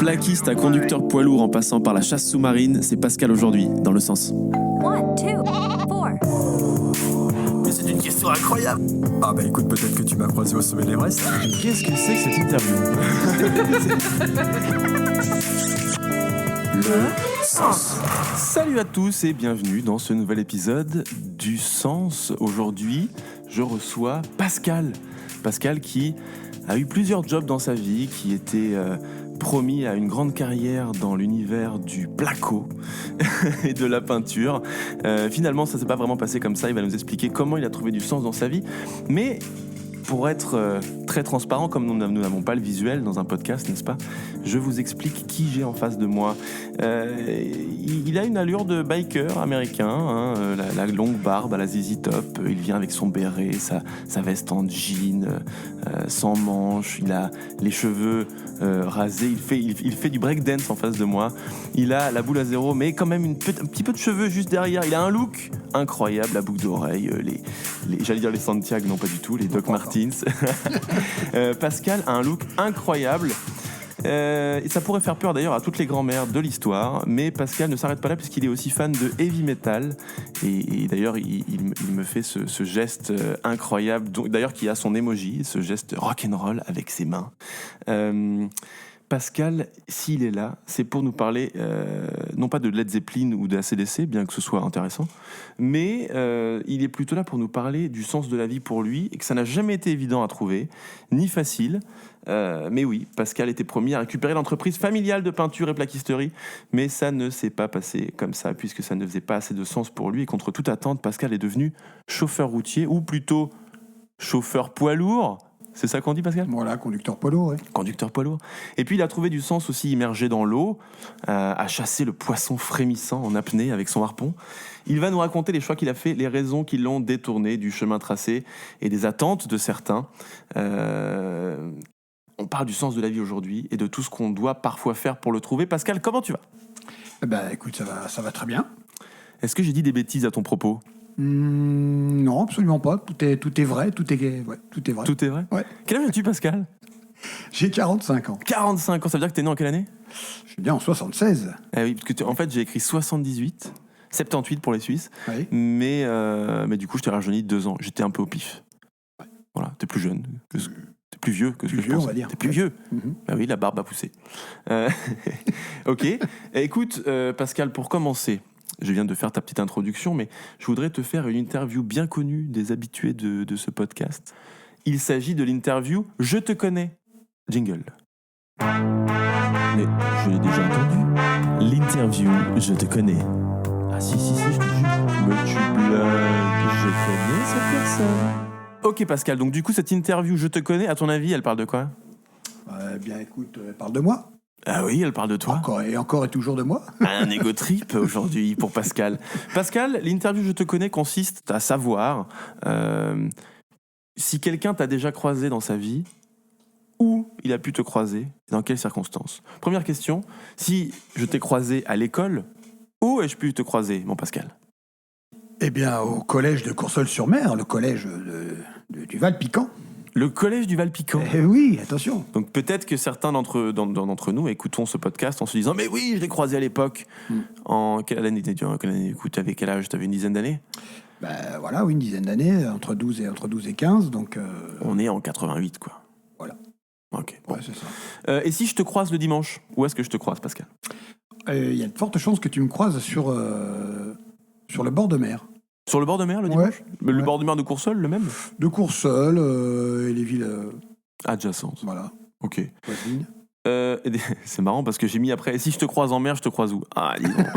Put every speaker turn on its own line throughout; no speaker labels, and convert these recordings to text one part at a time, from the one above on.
Plaquiste à conducteur poids lourd en passant par la chasse sous-marine, c'est Pascal aujourd'hui, dans le sens.
1, 2, 4.
Mais c'est une question incroyable. Ah bah écoute, peut-être que tu m'as croisé au sommet de l'Everest.
Qu'est-ce que c'est que cette interview?
Le sens.
Salut à tous et bienvenue dans ce nouvel épisode du Sens. Aujourd'hui, je reçois Pascal. Pascal qui a eu plusieurs jobs dans sa vie, qui était promis à une grande carrière dans l'univers du placo et de la peinture. Finalement, ça ne s'est pas vraiment passé comme ça. Il va nous expliquer comment il a trouvé du sens dans sa vie. Mais pour être très transparent, comme nous n'avons pas le visuel dans un podcast, n'est-ce pas ? Je vous explique qui j'ai en face de moi. Il a une allure de biker américain, la longue barbe à la ZZ Top. Il vient avec son béret, sa veste en jean, sans manches. Il a les cheveux rasés. Il fait du breakdance en face de moi. Il a la boule à zéro, mais quand même un petit peu de cheveux juste derrière. Il a un look incroyable, la boucle d'oreille, j'allais dire les Santiago, non pas du tout, les Doc Martens. Pascal a un look incroyable. Et ça pourrait faire peur d'ailleurs à toutes les grand-mères de l'histoire, mais Pascal ne s'arrête pas là puisqu'il est aussi fan de heavy metal et d'ailleurs il me fait ce geste incroyable, d'ailleurs qui a son emoji, ce geste rock'n'roll avec ses mains. Pascal, s'il est là, c'est pour nous parler, non pas de Led Zeppelin ou de AC/DC, bien que ce soit intéressant, mais il est plutôt là pour nous parler du sens de la vie pour lui, et que ça n'a jamais été évident à trouver, ni facile. Mais oui, Pascal était promis à récupérer l'entreprise familiale de peinture et plaquisterie, mais ça ne s'est pas passé comme ça, puisque ça ne faisait pas assez de sens pour lui, et contre toute attente, Pascal est devenu chauffeur routier, ou plutôt chauffeur poids lourd. C'est ça qu'on dit, Pascal ?
Voilà, conducteur poids lourd, oui.
Conducteur poids lourd. Et puis il a trouvé du sens aussi immergé dans l'eau, à chasser le poisson frémissant en apnée avec son harpon. Il va nous raconter les choix qu'il a fait, les raisons qui l'ont détourné du chemin tracé et des attentes de certains. On parle du sens de la vie aujourd'hui et de tout ce qu'on doit parfois faire pour le trouver. Pascal, comment tu vas ?
Eh ben, écoute, ça va très bien.
Est-ce que j'ai dit des bêtises à ton propos ?
Non, absolument pas. Tout est vrai. Tout est vrai.
Tout est vrai ?
Ouais.
Quel âge as-tu, Pascal ?
J'ai 45 ans.
45 ans, ça veut dire que t'es né en quelle année ?
Je suis bien en 76.
Ah oui, parce que en fait, j'ai écrit 78, 78 pour les Suisses,
Oui.
mais du coup, je t'ai rajeuni de 2 ans. J'étais un peu au pif.
Ouais.
Voilà, t'es plus jeune, t'es plus vieux que ce que je
vieux,
pensais.
on va dire.
T'es plus vieux.
Mm-hmm.
Bah oui, la barbe a poussé. Ok. Écoute, Pascal, pour commencer, je viens de faire ta petite introduction, mais je voudrais te faire une interview bien connue des habitués de ce podcast. Il s'agit de l'interview « Je te connais ». Jingle. Mais je l'ai déjà entendu. L'interview « Je te connais ». Ah si, je te jure. Mais tu blagues, je connais cette personne. Ok Pascal, donc du coup cette interview « Je te connais », à ton avis, elle parle de quoi ?
Bien, écoute, elle parle de moi.
Ah oui, elle parle de toi.
Encore et toujours de moi.
Un égo trip aujourd'hui pour Pascal. Pascal, l'interview « Je te connais » consiste à savoir si quelqu'un t'a déjà croisé dans sa vie, où il a pu te croiser, et dans quelles circonstances. Première question, si je t'ai croisé à l'école, où ai-je pu te croiser, mon Pascal ?
Eh bien, au collège de Courseulles-sur-Mer, le collège du Val-Piquant.
Le collège du Val-Piquant.
Eh oui, attention.
Donc peut-être que certains d'entre nous écoutons ce podcast en se disant « Mais oui, je l'ai croisé à l'époque !» En quelle année étais-tu ? Écoute, t'avais quel âge ? T'avais une dizaine d'années ?
Ben voilà, oui, une dizaine d'années, entre 12 et 15, donc...
On est en 88, quoi.
Voilà.
Ok, bon.
Ouais, c'est ça.
Et si je te croise le dimanche, où est-ce que je te croise, Pascal ?
Il y a de fortes chances que tu me croises sur le bord de mer.
Sur le bord de mer, le dimanche ? Le
Ouais.
bord de mer de Courseulles, le même ?
De Courseulles et les villes...
Adjacentes.
voilà,
Ok.
voisines.
C'est marrant parce que j'ai mis après, si je te croise en mer, je te croise où ? Ah, dis donc.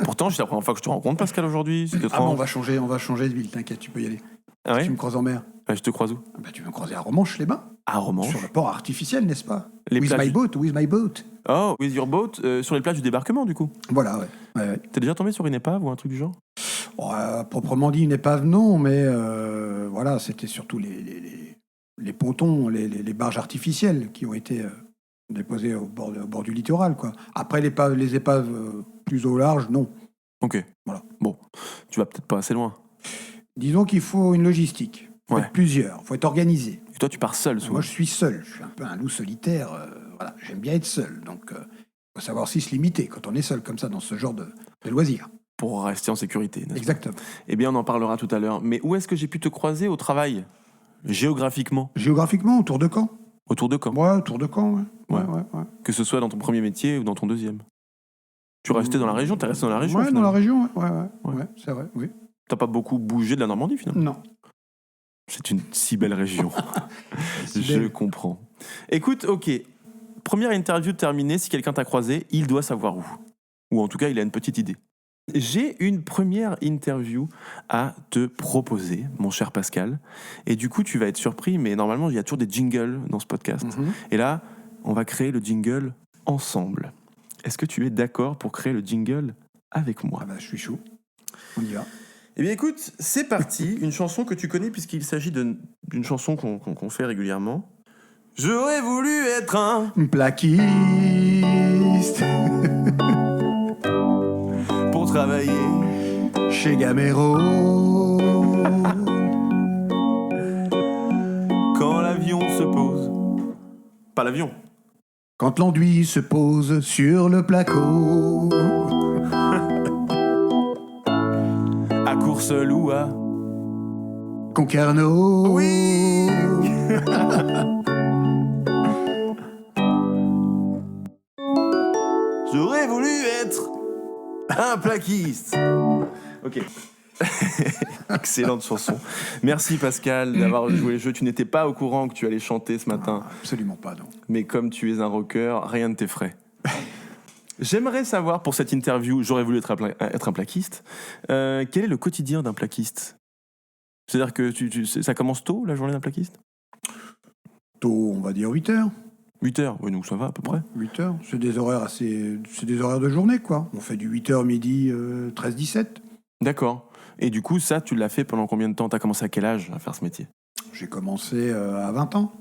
Pourtant, c'est la première fois que je te rencontre, Pascal, aujourd'hui. C'est
Ah bon,
étrange.
on va changer de ville, t'inquiète, tu peux y aller.
Ah ouais ?
Tu me croises en mer.
Je te croise où ?
Ah bah, tu vas me croiser à Romanche-les-Bains.
À Romanche.
Sur le port artificiel, n'est-ce pas?
Les
With
plages
my boat.
Oh, with your boat, sur les plages du débarquement, du coup.
Voilà, ouais.
T'es déjà tombé sur une épave ou un truc du genre ?
Proprement dit, une épave, non, mais voilà, c'était surtout les pontons, les barges artificielles qui ont été déposées au bord du littoral, quoi. Après, les épaves plus au large, non.
Ok.
Voilà.
Bon, tu vas peut-être pas assez loin.
Disons qu'il faut une logistique. Il faut
Ouais.
être plusieurs, il faut être organisé.
Et toi, tu pars seul, souvent.
Moi, je suis seul. Je suis un peu un loup solitaire. voilà, j'aime bien être seul. Donc, il faut savoir aussi se limiter quand on est seul comme ça dans ce genre de loisirs.
Pour rester en sécurité, n'est-ce pas ?
Exactement.
Eh bien, on en parlera tout à l'heure. Mais où est-ce que j'ai pu te croiser au travail ? Géographiquement ?
Géographiquement, autour de Caen.
Autour de Caen ?
Ouais, autour de Caen, ouais. Ouais.
Que ce soit dans ton premier métier ou dans ton deuxième ? Tu restais dans la région ? T'es resté dans la région ?
Ouais, dans
finalement.
la région, ouais,
Ouais.
c'est vrai, oui.
T'as pas beaucoup bougé de la Normandie, finalement ?
Non.
C'est une si belle région.
Si
Je
belle.
comprends. Écoute, ok. Première interview terminée. Si quelqu'un t'a croisé, il doit savoir où. Ou en tout cas, il a une petite idée. J'ai une première interview à te proposer, mon cher Pascal. Et du coup, tu vas être surpris, mais normalement, il y a toujours des jingles dans ce podcast. Et là, on va créer le jingle ensemble. Est-ce que tu es d'accord pour créer le jingle avec moi ?
Ah bah, je suis chaud. On y va.
Eh bien écoute, c'est parti, une chanson que tu connais puisqu'il s'agit d'une chanson qu'on fait régulièrement. J'aurais voulu être un
Plaquiste.
pour travailler
Chez Gamero.
quand l'avion se pose. Pas l'avion.
Quand l'enduit se pose sur le placo.
À Courseulles ou à...
Concarneau.
Oui. J'aurais voulu être un plaquiste. Ok. Excellente chanson. Merci Pascal d'avoir joué le jeu. Tu n'étais pas au courant que tu allais chanter ce matin.
Ah, absolument pas, non.
Mais comme tu es un rocker, rien ne t'effraie. J'aimerais savoir, pour cette interview, j'aurais voulu être un plaquiste, quel est le quotidien d'un plaquiste ? C'est-à-dire que ça commence tôt, la journée d'un plaquiste ?
Tôt, on va dire 8 heures.
8 heures, oui, donc ça va à peu près.
8 heures, c'est des horaires de journée, quoi. On fait du 8h midi, 13-17.
D'accord. Et du coup, ça, tu l'as fait pendant combien de temps ? T'as commencé à quel âge à faire ce métier ?
J'ai commencé à 20 ans.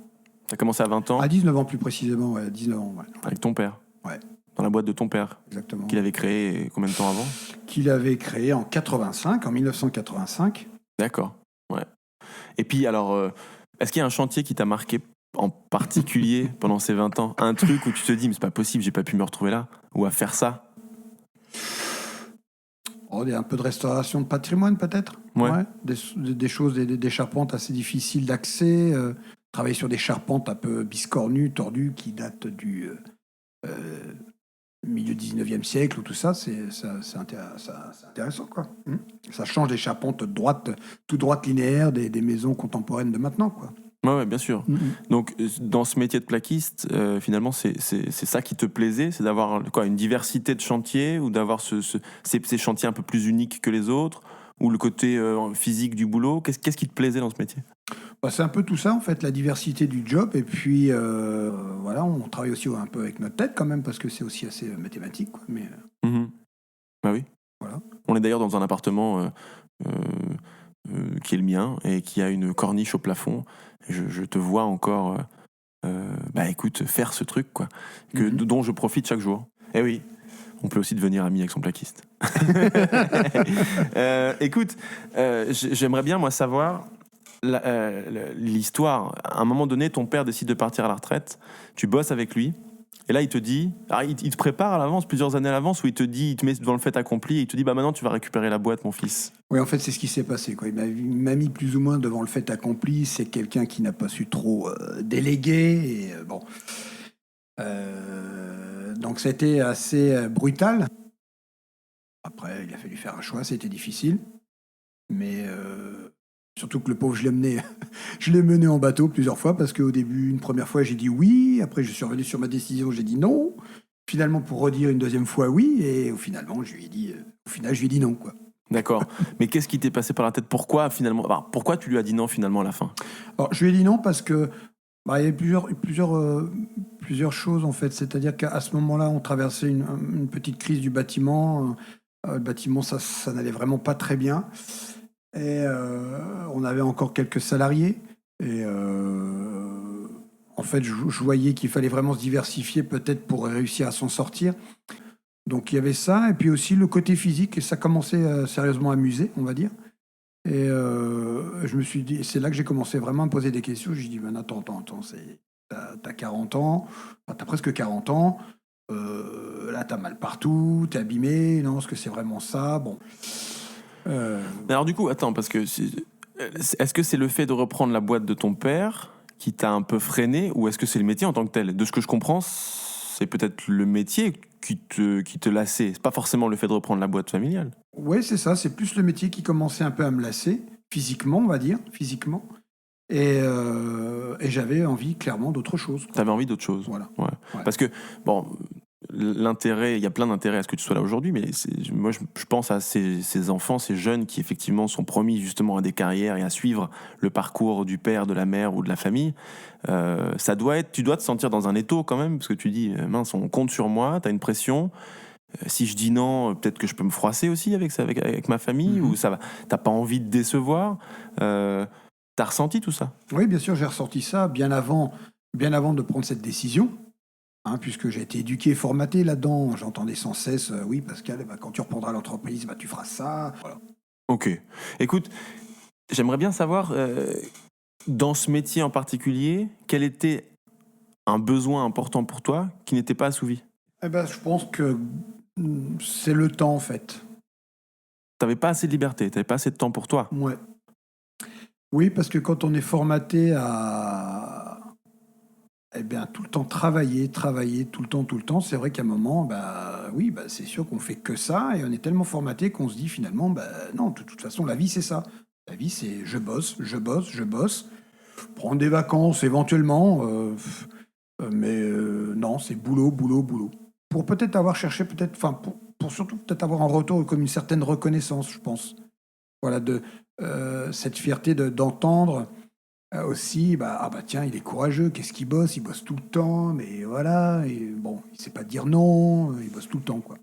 T'as commencé à 20 ans
À 19 ans plus précisément, ouais, 19 ans, ouais.
avec ton père ?
Ouais.
Dans la boîte de ton père,
Exactement.
qu'il avait créé combien de temps avant ?
Qu'il avait créé en 1985.
D'accord, ouais. Et puis alors, est-ce qu'il y a un chantier qui t'a marqué en particulier pendant ces 20 ans ? Un truc où tu te dis, mais c'est pas possible, j'ai pas pu me retrouver là, ou à faire ça ?
Oh, il y a un peu de restauration de patrimoine, peut-être.
Ouais.
Des choses, des charpentes assez difficiles d'accès. Travailler sur des charpentes un peu biscornues, tordues, qui datent du milieu 19e siècle, ou tout ça, c'est intéressant, quoi. Ça change des charpentes tout droites linéaires des maisons contemporaines de maintenant, quoi.
Ouais, bien sûr. Donc, dans ce métier de plaquiste, finalement, c'est ça qui te plaisait ? C'est d'avoir quoi, une diversité de chantiers, ou d'avoir ces chantiers un peu plus uniques que les autres, ou le côté physique du boulot ? Qu'est-ce qui te plaisait dans ce métier ?
Bah, c'est un peu tout ça, en fait, la diversité du job. Et puis, voilà, on travaille aussi un peu avec notre tête, quand même, parce que c'est aussi assez mathématique, quoi. Mais,
Bah oui.
Voilà.
On est d'ailleurs dans un appartement qui est le mien, et qui a une corniche au plafond. Et je te vois encore, écoute, faire ce truc, quoi, dont je profite chaque jour. Eh oui, on peut aussi devenir ami avec son plaquiste. Écoute, j'aimerais bien, moi, savoir l'histoire. À un moment donné, ton père décide de partir à la retraite, tu bosses avec lui, et là il te dit, il te prépare à l'avance, plusieurs années à l'avance, où il te met devant le fait accompli, et il te dit, maintenant tu vas récupérer la boîte, mon fils.
Oui, en fait, c'est ce qui s'est passé, quoi. Il m'a mis plus ou moins devant le fait accompli. C'est quelqu'un qui n'a pas su trop déléguer, et bon. Donc c'était assez brutal. Après, il a fallu faire un choix, c'était difficile. Mais surtout que le pauvre, je l'ai mené en bateau plusieurs fois, parce qu'au début, une première fois, j'ai dit oui. Après, je suis revenu sur ma décision, j'ai dit non. Finalement, pour redire une deuxième fois oui. Et au final, je lui ai dit non, quoi.
D'accord. Mais qu'est-ce qui t'est passé par la tête ? Pourquoi tu lui as dit non finalement à la fin ?
Alors, je lui ai dit non parce que il y avait plusieurs choses, en fait. C'est-à-dire qu'à ce moment-là, on traversait une petite crise du bâtiment. Le bâtiment, ça n'allait vraiment pas très bien. Et on avait encore quelques salariés. Et en fait, je voyais qu'il fallait vraiment se diversifier, peut-être pour réussir à s'en sortir. Donc il y avait ça, et puis aussi le côté physique, et ça commençait sérieusement à m'amuser, on va dire. Et je me suis dit, c'est là que j'ai commencé vraiment à me poser des questions. J'ai dit, attends, t'as 40 ans, enfin, t'as presque 40 ans, là t'as mal partout, t'es abîmé, non, est-ce que c'est vraiment ça? Bon.
Alors du coup, attends, parce que est-ce que c'est le fait de reprendre la boîte de ton père qui t'a un peu freiné, ou est-ce que c'est le métier en tant que tel? De ce que je comprends, c'est peut-être le métier qui te lassait. C'est pas forcément le fait de reprendre la boîte familiale.
Oui, c'est ça, c'est plus le métier qui commençait un peu à me lasser, physiquement, on va dire, physiquement. Et j'avais envie clairement d'autre chose.
T'avais envie d'autre chose.
Voilà.
Ouais.
Ouais.
Parce que, bon, l'intérêt, il y a plein d'intérêts à ce que tu sois là aujourd'hui, mais moi, je pense à ces enfants, ces jeunes qui, effectivement, sont promis justement à des carrières et à suivre le parcours du père, de la mère ou de la famille. Tu dois te sentir dans un étau quand même, parce que tu dis, mince, on compte sur moi, t'as une pression. Si je dis non, peut-être que je peux me froisser aussi avec ma famille, ou ça va. T'as pas envie de décevoir. T'as ressenti tout ça?
Oui, bien sûr, j'ai ressenti ça bien avant de prendre cette décision, puisque j'ai été éduqué et formaté là-dedans. J'entendais sans cesse, oui, Pascal, quand tu reprendras l'entreprise, tu feras ça. Voilà.
Ok. Écoute, j'aimerais bien savoir, dans ce métier en particulier, quel était un besoin important pour toi qui n'était pas assouvi?
Je pense que c'est le temps, en fait.
T'avais pas assez de liberté, t'avais pas assez de temps pour toi.
Ouais. Oui, parce que quand on est formaté à tout le temps travailler tout le temps, c'est vrai qu'à un moment, c'est sûr qu'on fait que ça, et on est tellement formaté qu'on se dit finalement, non, de toute façon, la vie, c'est ça. La vie, c'est je bosse, prendre des vacances éventuellement, mais non, c'est boulot, boulot, boulot. Pour peut-être avoir cherché, pour surtout peut-être avoir en retour comme une certaine reconnaissance, je pense. Voilà, cette fierté d'entendre aussi, tiens, il est courageux, qu'est-ce qu'il bosse? Il bosse tout le temps, mais voilà, et bon, il sait pas dire non, il bosse tout le temps, quoi.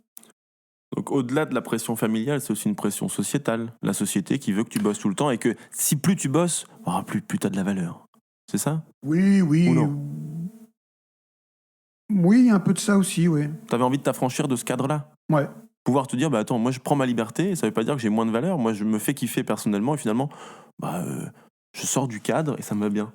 Donc au-delà de la pression familiale, c'est aussi une pression sociétale. La société qui veut que tu bosses tout le temps et que si plus tu bosses, plus t'as de la valeur. C'est ça?
Oui.
Ou non?
Oui, un peu de ça aussi, oui.
T'avais envie de t'affranchir de ce cadre-là?
Ouais.
Pouvoir te dire, attends, moi je prends ma liberté, et ça veut pas dire que j'ai moins de valeur, moi je me fais kiffer personnellement, et finalement, je sors du cadre et ça me va bien.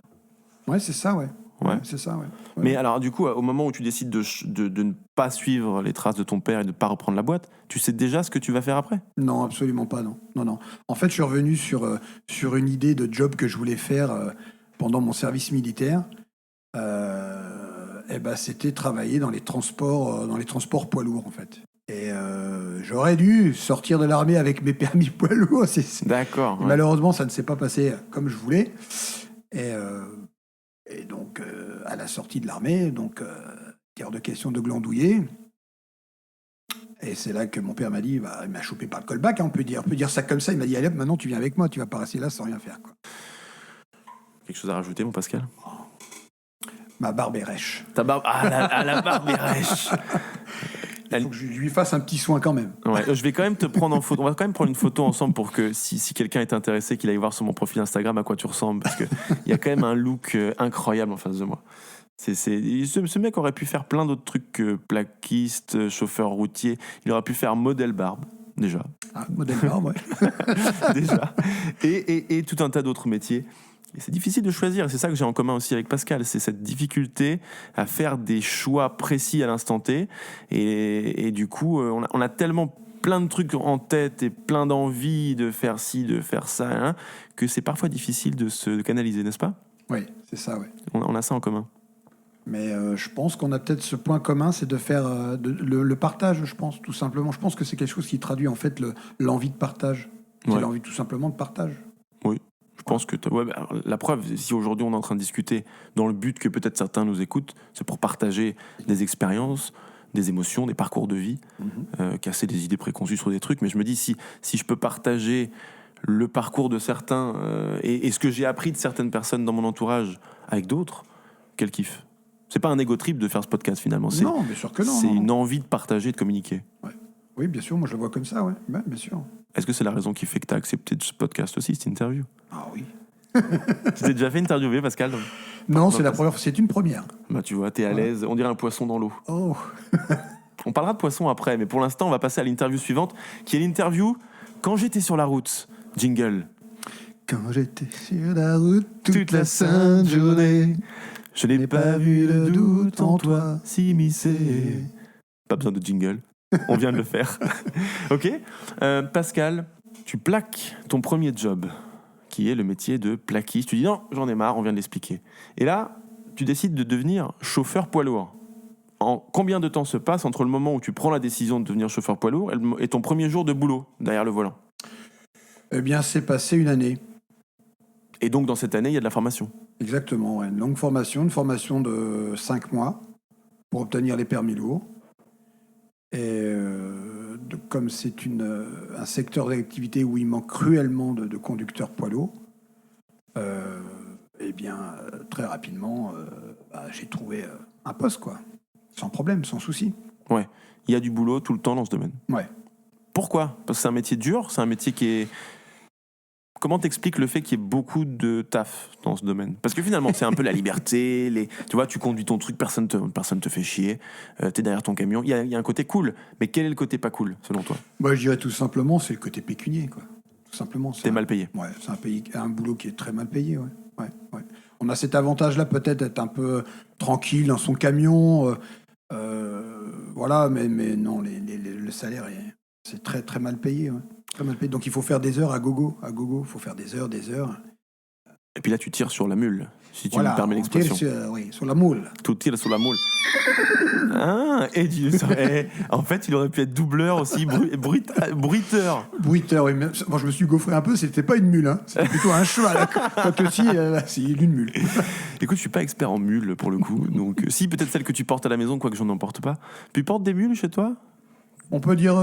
Ouais, c'est ça, ouais.
Ouais.
C'est ça, ouais.
Mais alors, du coup, au moment où tu décides de ne pas suivre les traces de ton père et de ne pas reprendre la boîte, tu sais déjà ce que tu vas faire après?
Non, absolument pas, non. Non. En fait, je suis revenu sur une idée de job que je voulais faire pendant mon service militaire. C'était travailler dans les transports poids lourds, en fait. Et j'aurais dû sortir de l'armée avec mes permis poids lourds.
D'accord. Ouais.
Malheureusement, ça ne s'est pas passé comme je voulais. Et donc, à la sortie de l'armée, hors de question de glandouiller. Et c'est là que mon père m'a dit, il m'a chopé par le callback, on peut dire ça comme ça. Il m'a dit, allez, maintenant tu viens avec moi, tu vas pas rester là sans rien faire, quoi.
Quelque chose à rajouter, mon Pascal?
Ma barbe est rêche.
Ta barbe, la barbe est rêche.
Il faut que je lui fasse un petit soin quand même.
Ouais, je vais quand même te prendre en photo. On va quand même prendre une photo ensemble pour que si quelqu'un est intéressé, qu'il aille voir sur mon profil Instagram à quoi tu ressembles, parce que il y a quand même un look incroyable en face de moi. Ce mec aurait pu faire plein d'autres trucs que plaquiste, chauffeur routier. Il aurait pu faire modèle barbe, déjà.
Ah, modèle barbe, ouais.
Déjà. Et tout un tas d'autres métiers. Et c'est difficile de choisir, c'est ça que j'ai en commun aussi avec Pascal, c'est cette difficulté à faire des choix précis à l'instant T, et du coup, on a tellement plein de trucs en tête et plein d'envie de faire ci, de faire ça, que c'est parfois difficile de se canaliser, n'est-ce pas?
Oui, c'est ça, oui.
On a ça en commun.
Mais je pense qu'on a peut-être ce point commun, c'est de faire le partage, je pense, tout simplement. Je pense que c'est quelque chose qui traduit en fait l'envie de partage. C'est l'envie tout simplement de partage.
Oui. Je pense que la preuve, si aujourd'hui on est en train de discuter dans le but que peut-être certains nous écoutent, c'est pour partager des expériences, des émotions, des parcours de vie, casser des idées préconçues sur des trucs. Mais je me dis, si je peux partager le parcours de certains et ce que j'ai appris de certaines personnes dans mon entourage avec d'autres, quel kiff. C'est pas un ego trip de faire ce podcast finalement.
Non, bien sûr que non.
C'est une envie de partager, de communiquer.
Ouais. Oui, bien sûr, moi je le vois comme ça, ouais, bien sûr.
Est-ce que c'est la raison qui fait que tu as accepté ce podcast aussi, cette interview?
Ah oui.
Tu t'es déjà fait interviewer, Pascal?
Non, c'est la première fois, c'est une première.
Tu vois, t'es à l'aise, on dirait un poisson dans l'eau.
Oh.
On parlera de poisson après, mais pour l'instant, on va passer à l'interview suivante, qui est l'interview Quand j'étais sur la route. Jingle.
Quand j'étais sur la route toute la sainte journée,
Je n'ai pas vu le doute en toi s'immiscer. Pas besoin de jingle. On vient de le faire. Ok. Pascal, tu plaques ton premier job, qui est le métier de plaquiste. Tu dis non, j'en ai marre, on vient de l'expliquer. Et là, tu décides de devenir chauffeur poids lourd. En combien de temps se passe entre le moment où tu prends la décision de devenir chauffeur poids lourd et ton premier jour de boulot derrière le volant?
Eh bien, c'est passé une année.
Et donc, dans cette année, il y a de la formation.
Exactement, ouais. Une longue formation, une formation de 5 mois pour obtenir les permis lourds. Et comme c'est un secteur d'activité où il manque cruellement de conducteurs poids lourds, eh bien, très rapidement, j'ai trouvé un poste, quoi. Sans problème, sans souci.
Ouais, il y a du boulot tout le temps dans ce domaine.
Ouais.
Pourquoi? Parce que c'est un métier dur, c'est un métier qui est... Comment t'expliques le fait qu'il y ait beaucoup de taf dans ce domaine? Parce que finalement, c'est un peu la liberté, tu vois, tu conduis ton truc, personne te fait chier, t'es derrière ton camion, il y a un côté cool. Mais quel est le côté pas cool, selon toi?
Moi, je dirais tout simplement, c'est le côté pécunier, quoi. Tout simplement.
T'es mal payé?
Ouais, c'est un boulot qui est très mal payé, ouais. Ouais. On a cet avantage-là, peut-être, d'être un peu tranquille dans son camion, voilà, mais non, le salaire, c'est très, très mal payé, ouais. Très mal payé. Donc il faut faire des heures à gogo. Il faut faire des heures.
Et puis là, tu tires sur la mule, si tu
Voilà,
me permets l'expression.
Sur la moule.
Tout tire sur la moule. En fait, il aurait pu être doubleur aussi, bruiteur.
Bruiteur, oui. Moi, je me suis gaufré un peu, c'était pas une mule, hein. C'était plutôt un cheval. Quand aussi, c'est une mule.
Écoute, je suis pas expert en mules pour le coup. Donc, si, peut-être celle que tu portes à la maison, quoique j'en emporte pas. Tu portes des mules chez toi?
On peut dire,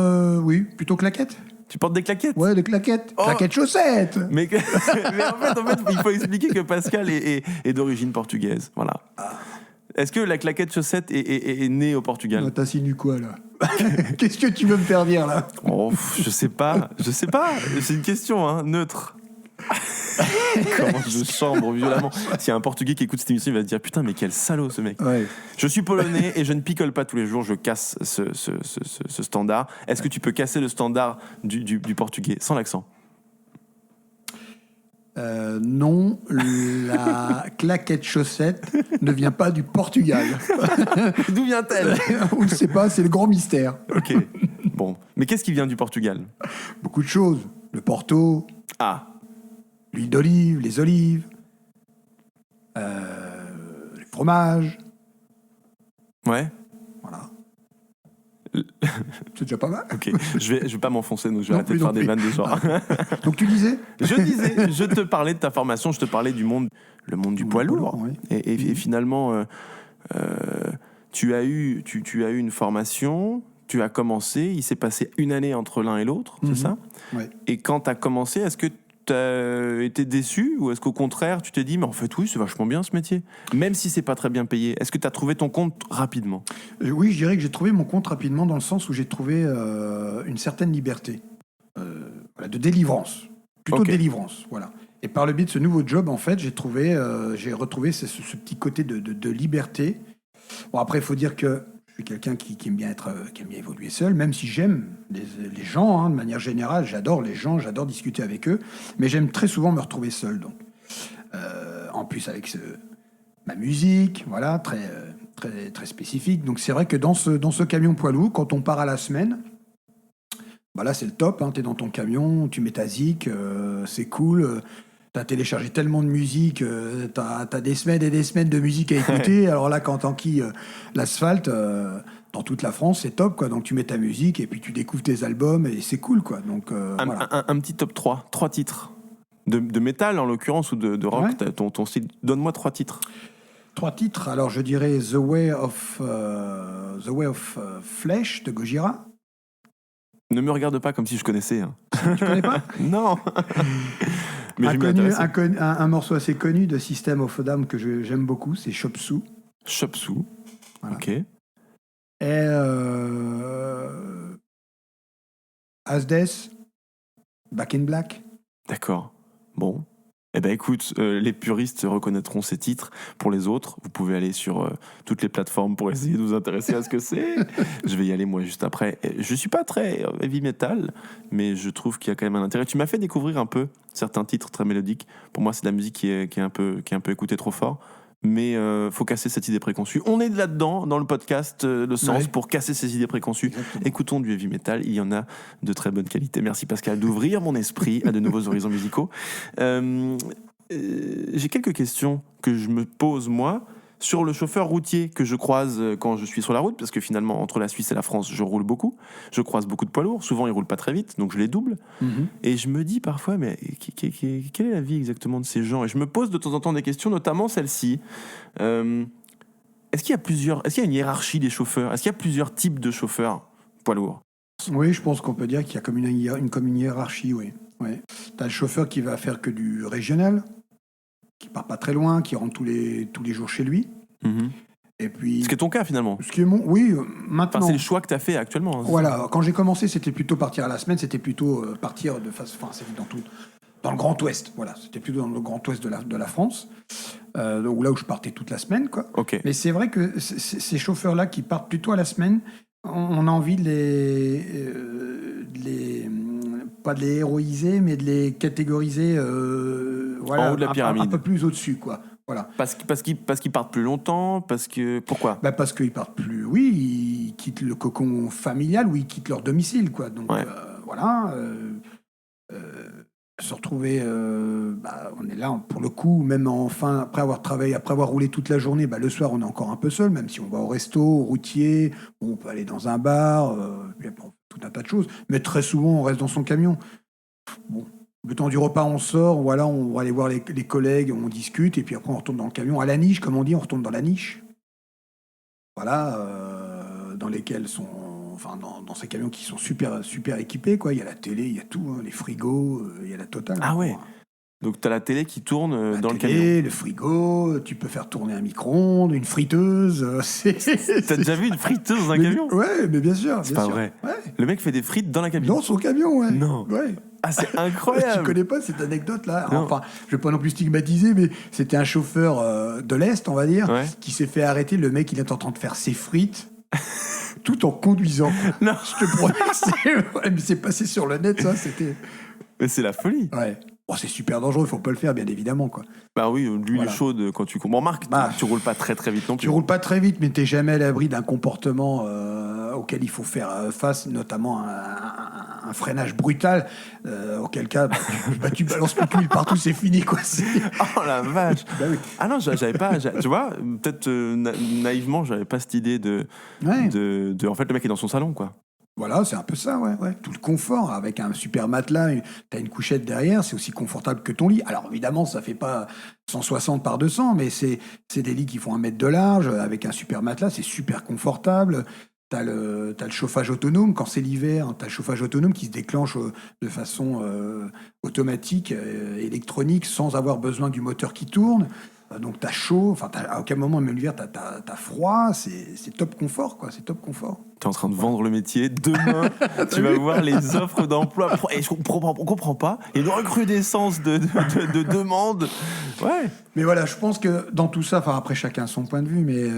oui, plutôt claquettes.
Tu portes des claquettes?
Ouais, des claquettes.
Oh.
Claquettes chaussettes.
Mais en fait, il faut expliquer que Pascal est d'origine portugaise. Voilà. Est-ce que la claquette chaussette est née au Portugal?
T'insinues quoi, là? Qu'est-ce que tu veux me faire dire, là?
Oh, je sais pas. C'est une question, hein, neutre. Comment je chambre violemment. S'il y a un Portugais qui écoute cette émission, il va se dire putain, mais quel salaud ce mec.
Ouais.
Je suis polonais et je ne picole pas tous les jours, je casse ce standard. Est-ce que tu peux casser le standard du portugais sans l'accent?
Non, la claquette chaussette ne vient pas du Portugal.
D'où vient-elle?
On ne sait pas, c'est le grand mystère.
Ok, bon. Mais qu'est-ce qui vient du Portugal?
Beaucoup de choses. Le Porto,
Ah,
l'huile d'olive, les olives, les fromages.
ouais.
Voilà. C'est déjà pas mal.
Ok, je vais pas m'enfoncer, donc je vais
Non
arrêter
plus,
de faire
non
des
plus.
vannes de genre.
Donc tu disais?
Je te parlais de ta formation, je te parlais du monde, le monde du poids lourd.
Oui.
Et finalement, tu as eu une formation, tu as commencé, il s'est passé une année entre l'un et l'autre, c'est ça?
Ouais.
Et quand tu as commencé, est-ce que tu as été déçu ou est-ce qu'au contraire, tu t'es dit, mais en fait, oui, c'est vachement bien ce métier, même si c'est pas très bien payé? Est-ce que tu as trouvé ton compte rapidement?
Oui, je dirais que j'ai trouvé mon compte rapidement dans le sens où j'ai trouvé une certaine liberté, voilà, de délivrance, plutôt
Ok.
de délivrance, voilà. Et par le biais de ce nouveau job, en fait, j'ai retrouvé ce petit côté de liberté. Bon, après, il faut dire que je suis quelqu'un qui aime bien évoluer seul, même si j'aime les gens, hein, de manière générale. J'adore les gens, j'adore discuter avec eux, mais j'aime très souvent me retrouver seul. Donc, en plus avec ma musique, voilà, très très spécifique. Donc c'est vrai que dans ce camion poids lourd, quand on part à la semaine, bah là c'est le top. Hein, t'es dans ton camion, tu mets ta zik, c'est cool. T'as téléchargé tellement de musique, t'as des semaines et des semaines de musique à écouter. Alors là, quand t'enquilles l'asphalte, dans toute la France, c'est top, quoi. Donc tu mets ta musique et puis tu découvres tes albums et c'est cool, quoi. Donc voilà.
Un petit top 3 titres. De métal en l'occurrence ou de rock,
Ouais.
ton style. Donne-moi 3 titres.
3 titres. Alors je dirais The Way of Flesh de Gojira.
Ne me regarde pas comme si je connaissais. Hein.
Tu connais pas?
Non. Mais je m'y intéresse.
Un morceau assez connu de System of a Down que j'aime beaucoup, c'est Chop Suey.
Chop Suey.
Voilà.
Ok.
Et Asdes, Back in Black.
D'accord. Bon. Eh ben écoute, les puristes reconnaîtront ces titres. Pour les autres, vous pouvez aller sur toutes les plateformes pour essayer de vous intéresser à ce que c'est. Je vais y aller moi juste après. Je suis pas très heavy metal, mais je trouve qu'il y a quand même un intérêt. Tu m'as fait découvrir un peu certains titres très mélodiques. Pour moi, c'est de la musique qui est un peu écoutée trop fort. mais faut casser cette idée préconçue. On est là-dedans, dans le podcast Le Sens,
Ouais.
pour casser ces idées préconçues.
Exactement.
Écoutons du heavy metal, il y en a de très bonne qualité. Merci Pascal d'ouvrir mon esprit à de nouveaux horizons musicaux. J'ai quelques questions que je me pose, moi, sur le chauffeur routier que je croise quand je suis sur la route, parce que finalement, entre la Suisse et la France, je roule beaucoup. Je croise beaucoup de poids lourds. Souvent, ils roulent pas très vite, donc je les double.
Mhm.
Et je me dis parfois, mais quelle est la vie exactement de ces gens ? Et je me pose de temps en temps des questions, notamment celle-ci. Est-ce qu'il y a une hiérarchie des chauffeurs ? Est-ce qu'il y a plusieurs types de chauffeurs poids lourds ?
Oui, je pense qu'on peut dire qu'il y a comme une hiérarchie, oui. Ouais. Tu as le chauffeur qui va faire que du régional, qui part pas très loin, qui rentre tous les jours chez lui. Et puis,
Ce qui est ton cas finalement.
oui,
Enfin,
maintenant.
c'est le choix que tu as fait actuellement. Hein,
Voilà, quand j'ai commencé, c'était plutôt partir à la semaine, c'était plutôt partir c'était dans le Grand Ouest, voilà, c'était plutôt dans le Grand Ouest de la France, donc là où je partais toute la semaine, quoi.
Ok.
Mais c'est vrai que ces chauffeurs-là qui partent plutôt à la semaine, on a envie de les pas de les héroïser, mais de les catégoriser, voilà,
En haut de la pyramide.
un peu plus au-dessus, quoi. Voilà.
Parce qu'ils partent plus longtemps, pourquoi ?
Parce qu'ils partent plus, oui, ils quittent le cocon familial ou ils quittent leur domicile, quoi. Donc
Ouais.
voilà, se retrouver, on est là pour le coup, même après avoir travaillé, après avoir roulé toute la journée, le soir on est encore un peu seul, même si on va au resto, au routier, ou on peut aller dans un bar, puis après, tout un tas de choses. Mais très souvent on reste dans son camion. Bon. Le temps du repas, on sort, voilà, on va aller voir les collègues, on discute, et puis après on retourne dans le camion, à la niche, comme on dit, on retourne dans la niche. Voilà, dans lesquels sont, dans ces camions qui sont super, super équipés, quoi. Il y a la télé, il y a tout, hein, les frigos, il y a la totale.
Ah ouais.
Quoi.
Donc tu as la télé qui tourne
La
dans
télé,
le camion.
le frigo, tu peux faire tourner un micro-ondes, une friteuse.
T'as déjà vu une friteuse dans un camion ?
Ouais, mais bien sûr.
C'est
bien
pas
sûr.
vrai.
Ouais.
Le mec fait des frites dans la cabine.
Dans son camion, ouais.
Non.
Ouais.
Ah, c'est
Tu
incroyable.
connais pas cette anecdote-là?
Non.
Enfin, je vais pas non plus stigmatiser, mais c'était un chauffeur de l'Est, on va dire,
Ouais.
qui s'est fait arrêter. Le mec, il est en train de faire ses frites tout en conduisant.
Non.
Je te promets que c'est passé sur le net, ça, c'était...
Mais c'est la folie.
Ouais. Bon, c'est super dangereux, il faut pas le faire, bien évidemment, quoi.
Bah oui, l'huile
Voilà.
est chaude quand tu... Bon, Marc, tu roules pas très très vite non plus.
Tu roules pas très vite, mais t'es jamais à l'abri d'un comportement auquel il faut faire face, notamment un freinage brutal, auquel cas, tu balances le cul partout, c'est fini, quoi.
Oh la vache.
Bah oui.
Ah non, j'avais pas... Tu vois, peut-être naïvement, j'avais pas cette idée
Ouais.
de... En fait, le mec est dans son salon, quoi.
Voilà, c'est un peu ça, ouais. Tout le confort, avec un super matelas, t'as une couchette derrière, c'est aussi confortable que ton lit. Alors évidemment, ça fait pas 160 par 200, mais c'est des lits qui font 1 mètre de large, avec un super matelas, c'est super confortable. T'as le chauffage autonome, quand c'est l'hiver, t'as le chauffage autonome qui se déclenche de façon automatique, électronique, sans avoir besoin du moteur qui tourne. Donc t'as chaud, à aucun moment, même l'hiver, t'as froid, c'est top confort, quoi, c'est top confort.
T'es en train de vendre le métier. Demain, tu vas voir les offres d'emploi. Et on comprend pas. Il y a une recrudescence de demandes. Ouais.
Mais voilà, je pense que dans tout ça, après chacun son point de vue, mais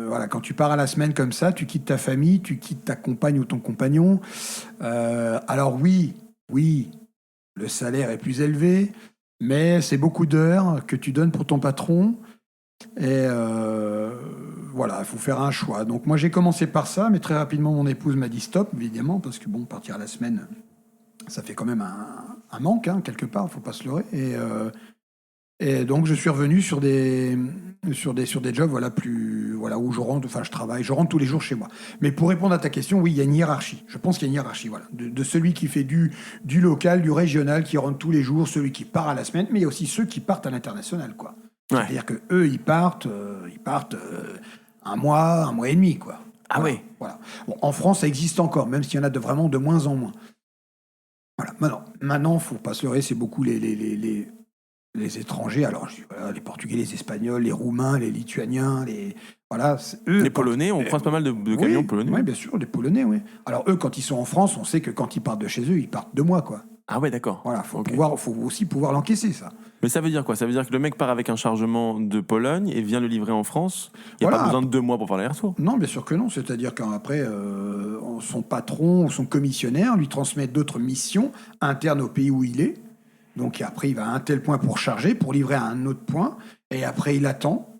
voilà, quand tu pars à la semaine comme ça, tu quittes ta famille, tu quittes ta compagne ou ton compagnon. Alors oui, le salaire est plus élevé, mais c'est beaucoup d'heures que tu donnes pour ton patron. Et voilà, il faut faire un choix. Donc moi, j'ai commencé par ça, mais très rapidement, mon épouse m'a dit stop, évidemment, parce que bon, partir à la semaine, ça fait quand même un manque, hein, quelque part, il ne faut pas se leurrer. Et donc, je suis revenu sur des jobs, où je travaille, je rentre tous les jours chez moi. Mais pour répondre à ta question, oui, il y a une hiérarchie. Je pense qu'il y a une hiérarchie, voilà, de celui qui fait du local, du régional, qui rentre tous les jours, celui qui part à la semaine, mais il y a aussi ceux qui partent à l'international, quoi.
Ouais.
C'est-à-dire que eux, ils partent un mois et demi, quoi.
Ah
Voilà,
oui.
voilà. Bon, en France, ça existe encore, même s'il y en a vraiment de moins en moins. Voilà. Maintenant, faut pas se leurrer, c'est beaucoup les étrangers. Alors, je dis, voilà, les Portugais, les Espagnols, les Roumains, les Lituaniens, eux.
Les Polonais, on croise pas mal de camions polonais.
Oui, bien sûr, les Polonais, oui. Alors, eux, quand ils sont en France, on sait que quand ils partent de chez eux, ils partent 2 mois, quoi.
Ah ouais, d'accord.
Voilà, faut
Ok.
aussi pouvoir l'encaisser, ça.
Mais ça veut dire quoi ? Ça veut dire que le mec part avec un chargement de Pologne et vient le livrer en France. Il n'y a
Voilà.
pas besoin de 2 mois pour faire l'aller-retour.
Non, bien sûr que non. C'est-à-dire qu'après, son patron ou son commissionnaire lui transmet d'autres missions internes au pays où il est. Donc après, il va à un tel point pour charger, pour livrer à un autre point. Et après, il attend.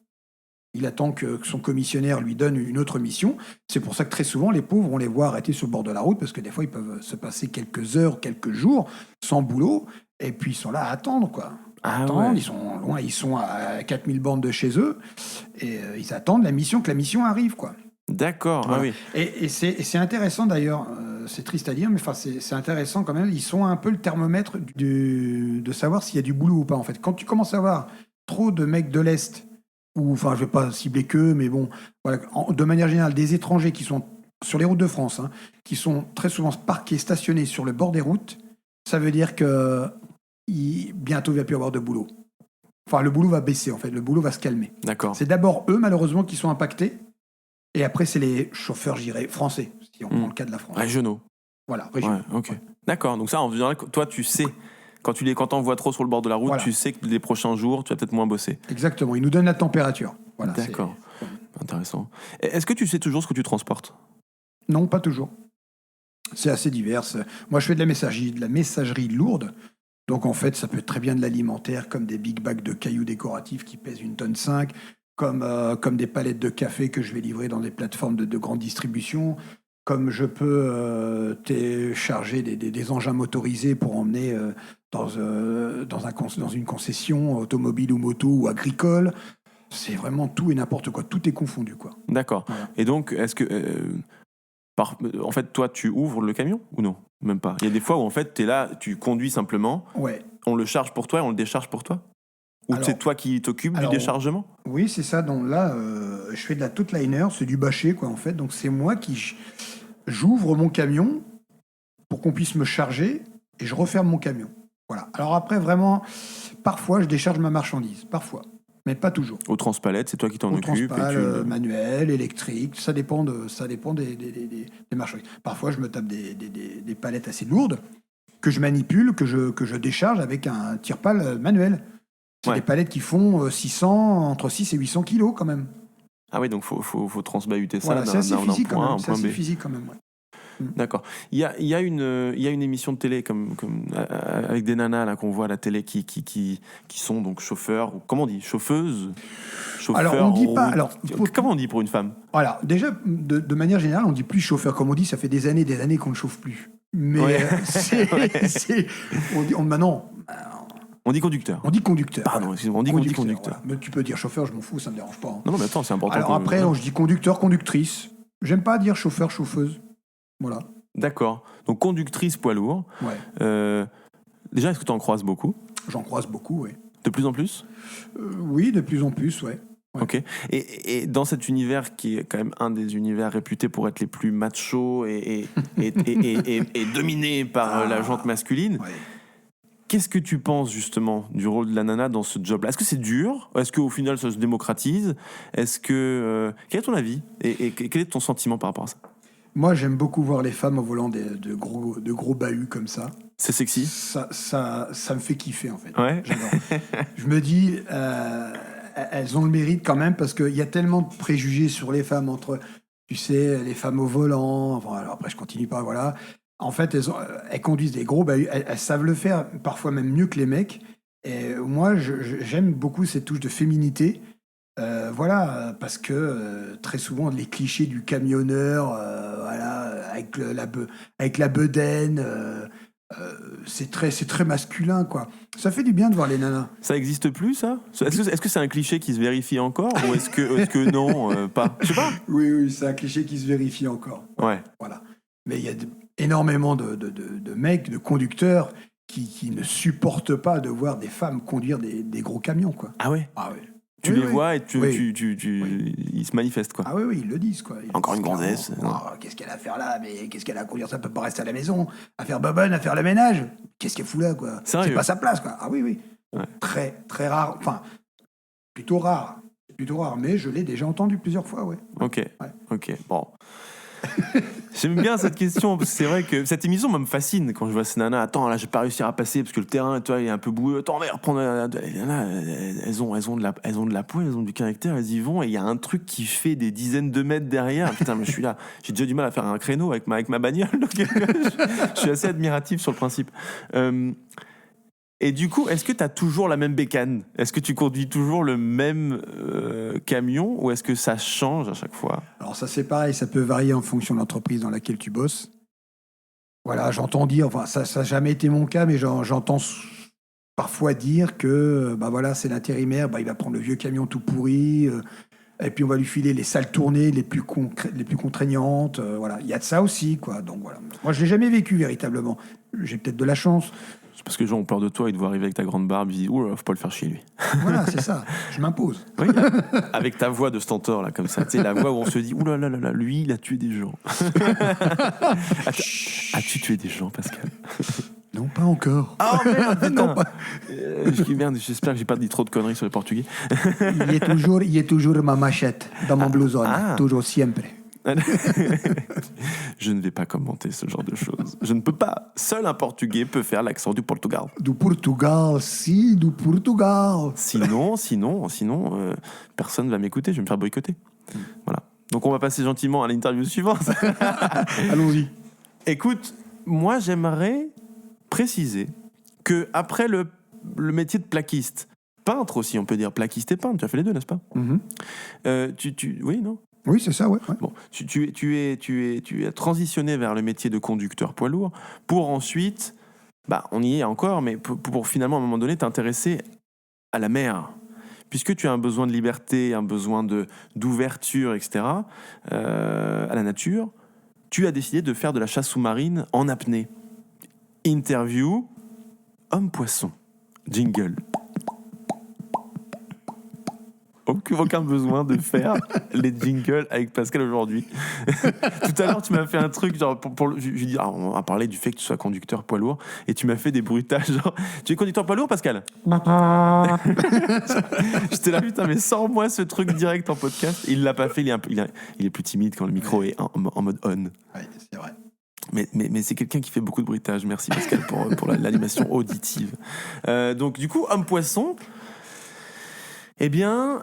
Il attend que son commissionnaire lui donne une autre mission. C'est pour ça que très souvent, les pauvres, on les voit arrêtés sur le bord de la route, parce que des fois, ils peuvent se passer quelques heures, quelques jours sans boulot, et puis ils sont là à attendre, quoi. Ils sont loin, ils sont à 4000 bornes de chez eux, et ils attendent que la mission arrive, quoi.
D'accord,
Voilà.
ah oui.
Et c'est intéressant d'ailleurs, c'est triste à dire, mais c'est intéressant quand même. Ils sont un peu le thermomètre de savoir s'il y a du boulot ou pas, en fait. Quand tu commences à avoir trop de mecs de l'Est, ou enfin, je vais pas cibler qu'eux, mais bon, voilà, de manière générale, des étrangers qui sont sur les routes de France, hein, qui sont très souvent parqués, stationnés sur le bord des routes, ça veut dire que bientôt il va plus y avoir de boulot. Enfin, le boulot va baisser, en fait, le boulot va se calmer.
D'accord.
C'est d'abord eux, malheureusement, qui sont impactés. Et après, c'est les chauffeurs, je dirais, français, si on prend le cas de la France.
Régionaux.
Voilà, régionaux.
Ouais, ok. D'accord, donc ça, en général, toi, tu sais, quand t'en vois trop sur le bord de la route,
Voilà.
tu sais que les prochains jours, tu vas peut-être moins bosser.
Exactement, ils nous donnent la température. Voilà,
D'accord, intéressant. Est-ce que tu sais toujours ce que tu transportes ?
Non, pas toujours. C'est assez divers. Moi, je fais de la messagerie lourde. Donc, en fait, ça peut être très bien de l'alimentaire, comme des big bags de cailloux décoratifs qui pèsent 1,5 tonne, comme des palettes de café que je vais livrer dans des plateformes de grande distribution, comme je peux charger des engins motorisés pour emmener dans une concession automobile ou moto ou agricole. C'est vraiment tout et n'importe quoi. Tout est confondu, quoi.
D'accord.
Voilà.
Et donc, est-ce que... en fait, toi, tu ouvres le camion ou non ? Même pas. Il y a des fois où, en fait, t'es là, tu conduis simplement,
Ouais.
on le charge pour toi et on le décharge pour toi ? Ou
Alors-
c'est toi qui t'occupes du déchargement ?
Oui, c'est ça. Donc là, je fais de la tout-liner, c'est du bâché, quoi, en fait. Donc c'est moi qui j'ouvre mon camion pour qu'on puisse me charger et je referme mon camion. Voilà. Alors après, vraiment, parfois, je décharge ma marchandise. Parfois. Mais pas toujours.
Au transpalette, c'est toi qui t'en
Au
occupes
transpal, manuel, électrique, ça dépend des marchandises. Parfois, je me tape des palettes assez lourdes que je manipule, que je décharge avec un tire-pale manuel. C'est
Ouais.
des palettes qui font entre 6 et 800 kilos quand même.
Ah oui, donc faut transbahuter ça
Voilà, c'est assez
d'un
physique
point
quand
A à
même.
un
C'est
point
assez
B.
physique quand même, ouais.
D'accord. Il y a une émission de télé comme avec des nanas là qu'on voit à la télé qui sont donc chauffeurs, ou comment on dit, chauffeuses, chauffeurs.
Alors, on dit pas. Alors,
comment on dit pour une femme ?
voilà, déjà, de manière générale, on dit plus chauffeur. Comme on dit, ça fait des années qu'on ne chauffe plus. Mais
Ouais.
maintenant,
On dit conducteur.
on dit conducteur.
Pardon,
voilà.
excuse-moi, on dit conducteur.
Voilà. Mais tu peux dire chauffeur, je m'en fous, ça me dérange pas. Hein.
Non, mais attends, c'est important.
Alors après, je dis conducteur, conductrice. J'aime pas dire chauffeur, chauffeuse. Voilà.
D'accord. Donc conductrice poids lourd.
Ouais.
Déjà, est-ce que tu en croises beaucoup ?
J'en croise beaucoup, oui.
De plus en plus ?
Oui, de plus en plus, ouais. Ouais.
Ok. Et dans cet univers qui est quand même un des univers réputés pour être les plus machos et dominé par la jante masculine,
Ouais.
qu'est-ce que tu penses justement du rôle de la nana dans ce job-là ? Est-ce que c'est dur ? Est-ce qu'au final ça se démocratise ? Est-ce que quel est ton avis et quel est ton sentiment par rapport à ça ?
Moi, j'aime beaucoup voir les femmes au volant de gros bahuts comme ça.
C'est sexy ?
Ça me fait kiffer, en fait.
Ouais.
J'adore. Je me dis, elles ont le mérite quand même, parce qu'il y a tellement de préjugés sur les femmes, entre, tu sais, les femmes au volant. Enfin, alors après, je continue pas, voilà. En fait, elles conduisent des gros bahuts. Elles savent le faire, parfois même mieux que les mecs. Et moi, j'aime beaucoup cette touche de féminité. Voilà, parce que très souvent, les clichés du camionneur, voilà, avec la bedaine, c'est très masculin, quoi. Ça fait du bien de voir les nanas.
Ça existe plus, ça ? Est-ce que c'est un cliché qui se vérifie encore ou est-ce que non, pas ? Je sais pas.
Oui, c'est un cliché qui se vérifie encore.
Ouais.
Voilà. Mais il y a énormément de mecs, de conducteurs qui ne supportent pas de voir des femmes conduire des gros camions, quoi.
Ah ouais.
Ah oui.
Tu
Oui,
les
oui.
vois et
Oui.
ils se manifestent, quoi.
Ah oui, ils le disent, quoi.
Encore une gonzesse.
Qu'est-ce qu'elle a à faire là? Mais qu'est-ce qu'elle a à conduire? Ça peut pas rester à la maison, à faire babonne, à faire le ménage. Qu'est-ce qu'elle fout là, quoi?
Sérieux?
C'est pas sa place, quoi. Ah oui.
Ouais.
Très, très rare. Enfin, plutôt rare. Mais je l'ai déjà entendu plusieurs fois, ouais.
Ok, bon. J'aime bien cette question, parce que c'est vrai que cette émission me fascine quand je vois ces nanas. Attends, là, j'ai pas réussi à passer parce que le terrain, toi, il est un peu boueux. Attends, on va reprendre. Les nanas, elles ont de la peau, elles ont du caractère, elles y vont, et il y a un truc qui fait des dizaines de mètres derrière. Putain, mais je suis là. J'ai déjà du mal à faire un créneau avec ma bagnole, donc je suis assez admiratif sur le principe. Et du coup, est-ce que tu as toujours la même bécane ? Est-ce que tu conduis toujours le même camion ou est-ce que ça change à chaque fois ?
Alors ça c'est pareil, ça peut varier en fonction de l'entreprise dans laquelle tu bosses. Voilà, j'entends dire, enfin ça n'a jamais été mon cas, mais j'entends parfois dire que bah voilà, c'est l'intérimaire, bah, il va prendre le vieux camion tout pourri, et puis on va lui filer les sales tournées les plus contraignantes. Voilà, il y a de ça aussi, quoi. Donc voilà, moi je l'ai jamais vécu véritablement. J'ai peut-être de la chance.
C'est parce que les gens ont peur de toi, ils te voient arriver avec ta grande barbe, ils disent « Ouh, faut pas le faire chier, lui ».
Voilà, c'est ça, je m'impose.
Oui, avec ta voix de stentor, là, comme ça. Tu sais, la voix où on se dit « Ouh là là là là, lui, il a tué des gens ». As-tu tué des gens, Pascal ?
Non, pas encore.
Oh merde, putain.
Non, pas.
Merde, j'espère que j'ai pas dit trop de conneries sur le portugais.
Il y a toujours ma machette dans mon blouson, toujours siempre.
Je ne vais pas commenter ce genre de choses. Je ne peux pas. Seul un Portugais peut faire l'accent du Portugal.
Du Portugal, si, du Portugal.
Sinon, personne ne va m'écouter. Je vais me faire boycotter. Voilà. Donc on va passer gentiment à l'interview suivante.
Allons-y.
Écoute, moi j'aimerais préciser que après le métier de plaquiste, peintre aussi, on peut dire plaquiste et peintre. Tu as fait les deux, n'est-ce pas ? Oui, non ?
Oui, c'est ça, ouais.
Bon, tu as transitionné vers le métier de conducteur poids lourd pour ensuite, on y est encore, mais pour finalement à un moment donné t'intéresser à la mer, puisque tu as un besoin de liberté, un besoin d'ouverture, etc., à la nature. Tu as décidé de faire de la chasse sous-marine en apnée. Interview, homme-poisson, jingle. Aucun besoin de faire les jingles avec Pascal aujourd'hui. Tout à l'heure, tu m'as fait un truc, genre, je lui dis, on va parler du fait que tu sois conducteur poids lourd, et tu m'as fait des bruitages, genre, tu es conducteur poids lourd, Pascal ? J'étais là, putain, mais sors-moi ce truc direct en podcast. Il l'a pas fait, il est plus timide quand le micro est en mode on.
Oui, c'est vrai.
Mais c'est quelqu'un qui fait beaucoup de bruitage. Merci Pascal pour l'animation auditive. Donc du coup, homme-poisson, eh bien,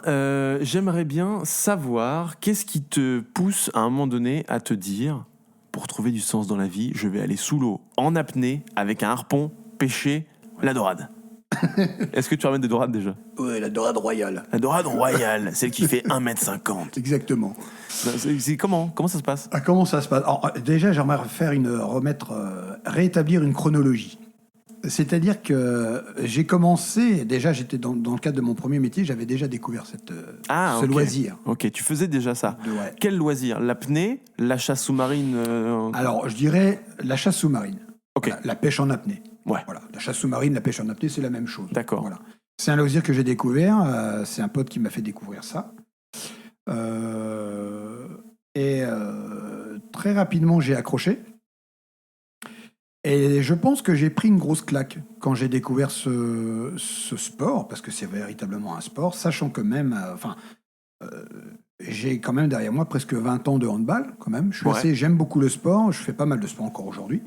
j'aimerais bien savoir qu'est-ce qui te pousse à un moment donné à te dire, pour trouver du sens dans la vie, je vais aller sous l'eau, en apnée, avec un harpon, pêcher la dorade. Est-ce que tu ramènes des dorades déjà ?
Oui, la dorade royale.
La dorade royale, celle qui fait 1,50 m.
Exactement.
Comment ça se passe ?
Comment ça se passe ? Alors, déjà, j'aimerais rétablir une chronologie. C'est-à-dire que j'ai commencé, déjà j'étais dans le cadre de mon premier métier, j'avais déjà découvert ce loisir.
Ok, tu faisais déjà ça.
Ouais.
Quel loisir ? L'apnée ? La chasse sous-marine
Alors, je dirais la chasse sous-marine.
Ok.
Voilà, la pêche en apnée.
Ouais.
Voilà, la chasse sous-marine, la pêche en apnée, c'est la même chose.
D'accord.
Voilà. C'est un loisir que j'ai découvert, c'est un pote qui m'a fait découvrir ça. Très rapidement, j'ai accroché. Et je pense que j'ai pris une grosse claque quand j'ai découvert ce sport, parce que c'est véritablement un sport, sachant que même, j'ai quand même derrière moi presque 20 ans de handball, quand même. J'aime beaucoup le sport, je fais pas mal de sport encore aujourd'hui.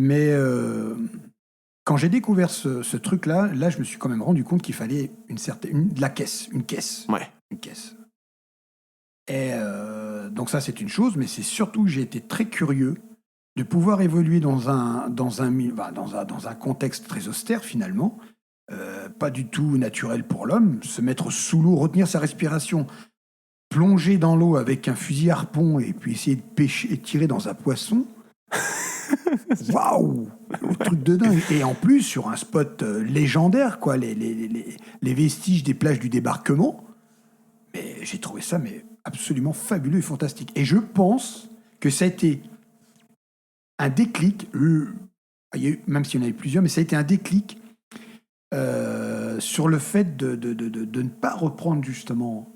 Mais quand j'ai découvert ce truc-là, je me suis quand même rendu compte qu'il fallait une caisse.
Ouais.
Une caisse. Et donc ça, c'est une chose, mais c'est surtout que j'ai été très curieux de pouvoir évoluer dans un contexte très austère, finalement, pas du tout naturel pour l'homme, se mettre sous l'eau, retenir sa respiration, plonger dans l'eau avec un fusil harpon et puis essayer de pêcher et tirer dans un poisson. Waouh, le truc de dingue. Et en plus, sur un spot légendaire, quoi, les vestiges des plages du débarquement. Mais j'ai trouvé ça absolument fabuleux et fantastique. Et je pense que ça a été un déclic, même s'il y en a eu plusieurs, mais ça a été un déclic sur le fait de ne pas reprendre justement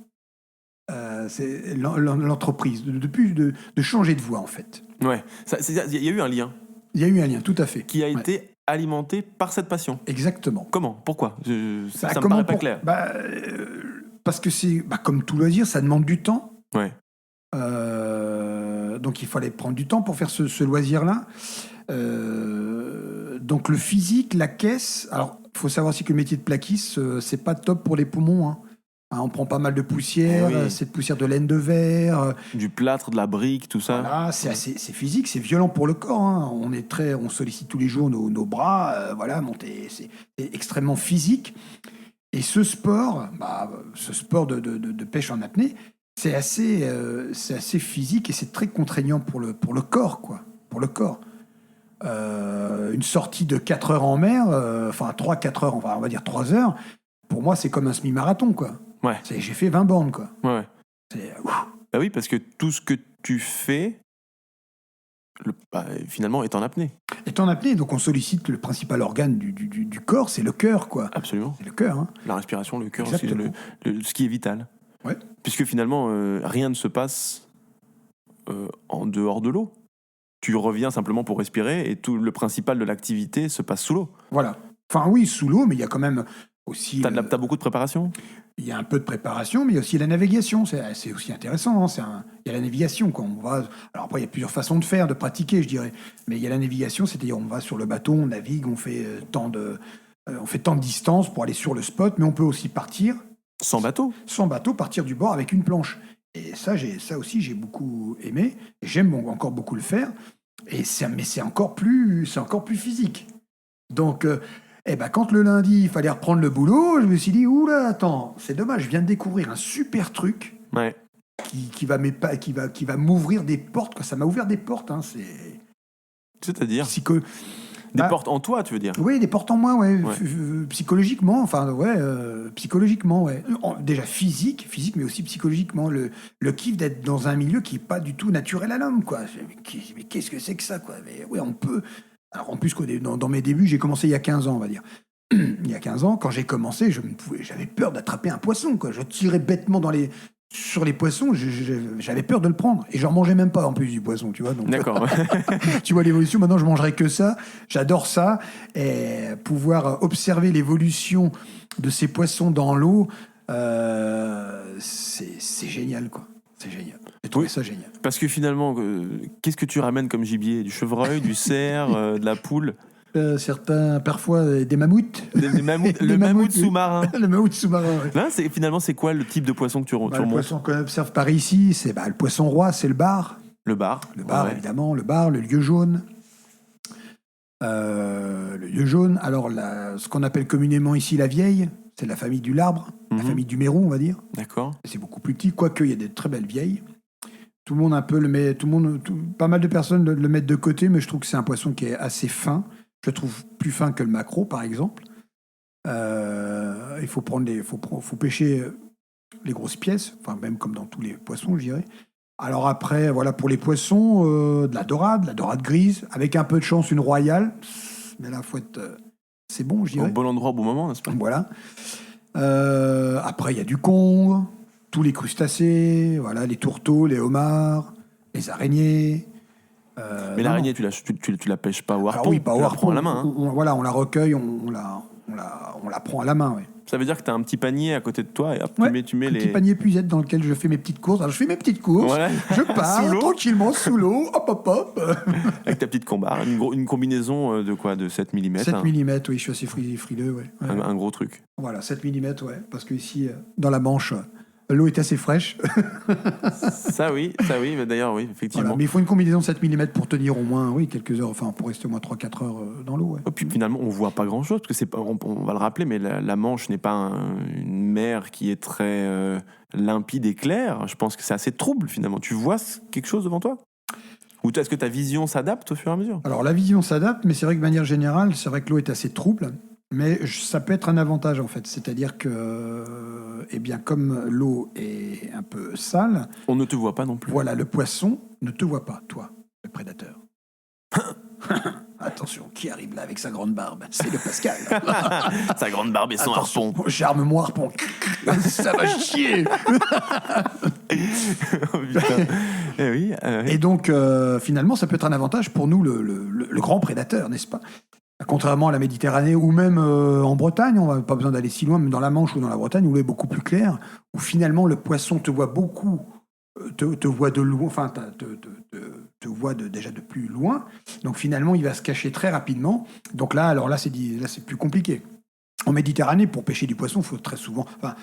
l'entreprise, de changer de voie en fait.
Ouais, il y a eu un lien.
Il y a eu un lien, tout à fait.
Qui a été alimenté par cette passion.
Exactement.
Comment ? Pourquoi ? Ça me paraît pas clair.
Parce que c'est, comme tout loisir, ça demande du temps.
Ouais.
Donc il fallait prendre du temps pour faire ce loisir-là. Donc le physique, la caisse. Alors il faut savoir aussi que le métier de plaquiste, c'est pas top pour les poumons. Hein. Hein, on prend pas mal de poussière,
Oui.
cette poussière de laine de verre.
Du plâtre, de la brique, tout ça.
Voilà, c'est physique, c'est violent pour le corps. Hein. On sollicite tous les jours nos bras, voilà, c'est extrêmement physique. Et ce sport, de pêche en apnée, c'est assez physique et c'est très contraignant pour le corps, quoi. Pour le corps. Une sortie de 4 heures en mer, 3-4 heures, on va dire 3 heures, pour moi, c'est comme un semi-marathon, quoi.
Ouais.
J'ai fait 20 bornes, quoi.
Ouais.
Ouf.
Bah oui, parce que tout ce que tu fais, finalement, est en apnée.
Est en apnée, donc on sollicite le principal organe du corps, c'est le cœur, quoi.
Absolument.
C'est le cœur, hein.
La respiration, le cœur, c'est
Exactement.
ce qui est vital.
Ouais.
Puisque finalement, rien ne se passe en dehors de l'eau. Tu reviens simplement pour respirer et tout le principal de l'activité se passe sous l'eau.
Voilà. Enfin, oui, sous l'eau, mais il y a quand même aussi...
T'as beaucoup de préparation ?
Il y a un peu de préparation, mais il y a aussi la navigation. C'est aussi intéressant. Hein. Il y a la navigation. Quand on va... Alors après, il y a plusieurs façons de faire, de pratiquer, je dirais. Mais il y a la navigation, c'est-à-dire on va sur le bateau, on navigue, on fait tant de distance pour aller sur le spot, mais on peut aussi partir...
Sans bateau ?
Sans bateau, partir du bord avec une planche. Et ça aussi, j'ai beaucoup aimé. Et j'aime encore beaucoup le faire. Mais c'est encore plus physique. Donc... quand le lundi, il fallait reprendre le boulot, je me suis dit, oula, attends, c'est dommage, je viens de découvrir un super truc
Ouais.
qui va m'ouvrir des portes. Quoi. Ça m'a ouvert des portes. Hein,
C'est-à-dire des portes en toi, tu veux dire ?
Oui, des portes en moi, ouais.
Ouais.
Psychologiquement, psychologiquement, ouais. Déjà physique, mais aussi psychologiquement. Le kiff d'être dans un milieu qui n'est pas du tout naturel à l'homme, quoi. Mais qu'est-ce que c'est que ça, quoi ? Mais ouais, on peut... Alors en plus, dans mes débuts, j'ai commencé il y a 15 ans, on va dire. Il y a 15 ans, quand j'ai commencé, j'avais peur d'attraper un poisson, quoi. Je tirais bêtement sur les poissons, j'avais peur de le prendre. Et j'en mangeais même pas, en plus, du poisson, tu vois. Donc,
D'accord.
tu vois l'évolution, maintenant je mangerai que ça. J'adore ça. Et pouvoir observer l'évolution de ces poissons dans l'eau, c'est génial, quoi. C'est génial. J'ai trouvé ça génial.
Parce que finalement, qu'est-ce que tu ramènes comme gibier ? Du chevreuil, du cerf, de la poule ?
Certains, parfois, des mammouths.
Le mammouth sous-marin.
Le mammouth sous-marin, ouais.
Là, finalement, c'est quoi le type de poisson que tu remontes ?
Le poisson qu'on observe par ici, c'est le poisson roi, c'est le bar.
Le bar.
Le bar,
ouais.
évidemment. Le bar, le lieu jaune. Le lieu jaune. Alors, ce qu'on appelle communément ici la vieille, c'est la famille du larbre, la famille du mérou, on va dire.
D'accord.
C'est beaucoup plus petit, quoique il y a des très belles vieilles. Tout le monde un peu pas mal de personnes le mettent de côté, mais je trouve que c'est un poisson qui est assez fin. Je le trouve plus fin que le maquereau, par exemple. Il faut pêcher les grosses pièces, enfin même comme dans tous les poissons, je dirais. Alors après, voilà, pour les poissons, de la dorade grise, avec un peu de chance, une royale. Mais là, c'est bon, je dirais.
Au bon endroit, au bon moment, n'est-ce pas ?
Voilà. Après, il y a du congre, tous les crustacés, voilà, les tourteaux, les homards, les araignées.
Mais l'araignée, tu la pêches pas au harpon.
Alors oui, pas
tu
au
la
harpon.
prends à la main. Hein.
On la recueille, on la prend à la main, oui.
Ça veut dire que tu as un petit panier à côté de toi et hop, tu mets
un
les...
petit panier puisette dans lequel je fais mes petites courses. Alors, je fais mes petites courses,
Voilà.
je pars
Sous l'eau.
tranquillement sous l'eau, hop.
Avec ta petite combarre. Une combinaison de quoi ? De 7 mm
7 mm, oui, je suis assez frileux, ouais.
Un gros truc.
Voilà, 7 mm, ouais. Parce que ici, dans la Manche, l'eau est assez fraîche.
Ça oui, mais d'ailleurs, oui, effectivement.
Voilà, mais il faut une combinaison de 7 mm pour tenir au moins, quelques heures, enfin, pour rester au moins 3-4 heures dans l'eau, ouais.
Et puis finalement, on voit pas grand-chose, parce que on va le rappeler, mais la Manche n'est pas une mer qui est très limpide et claire. Je pense que c'est assez trouble, finalement. Tu vois quelque chose devant toi ? Ou est-ce que ta vision s'adapte au fur et à mesure ?
Alors, la vision s'adapte, mais c'est vrai que de manière générale, c'est vrai que l'eau est assez trouble. Mais ça peut être un avantage, en fait. C'est-à-dire que, comme l'eau est un peu sale...
On ne te voit pas non plus.
Voilà, le poisson ne te voit pas, toi, le prédateur. Attention, qui arrive là avec sa grande barbe ? C'est le Pascal.
Sa grande barbe et son harpon.
J'arme mon harpon. Ça va chier.
Oh, putain. Eh oui.
Et donc, finalement, ça peut être un avantage pour nous, le grand prédateur, n'est-ce pas ? Contrairement à la Méditerranée ou même en Bretagne, on n'a pas besoin d'aller si loin, mais dans la Manche ou dans la Bretagne, où l'eau est beaucoup plus claire, où finalement le poisson te voit beaucoup, te voit de loin, enfin te voit déjà de plus loin. Donc finalement, il va se cacher très rapidement. Donc là, c'est plus compliqué. En Méditerranée, pour pêcher du poisson, il faut très souvent. Enfin,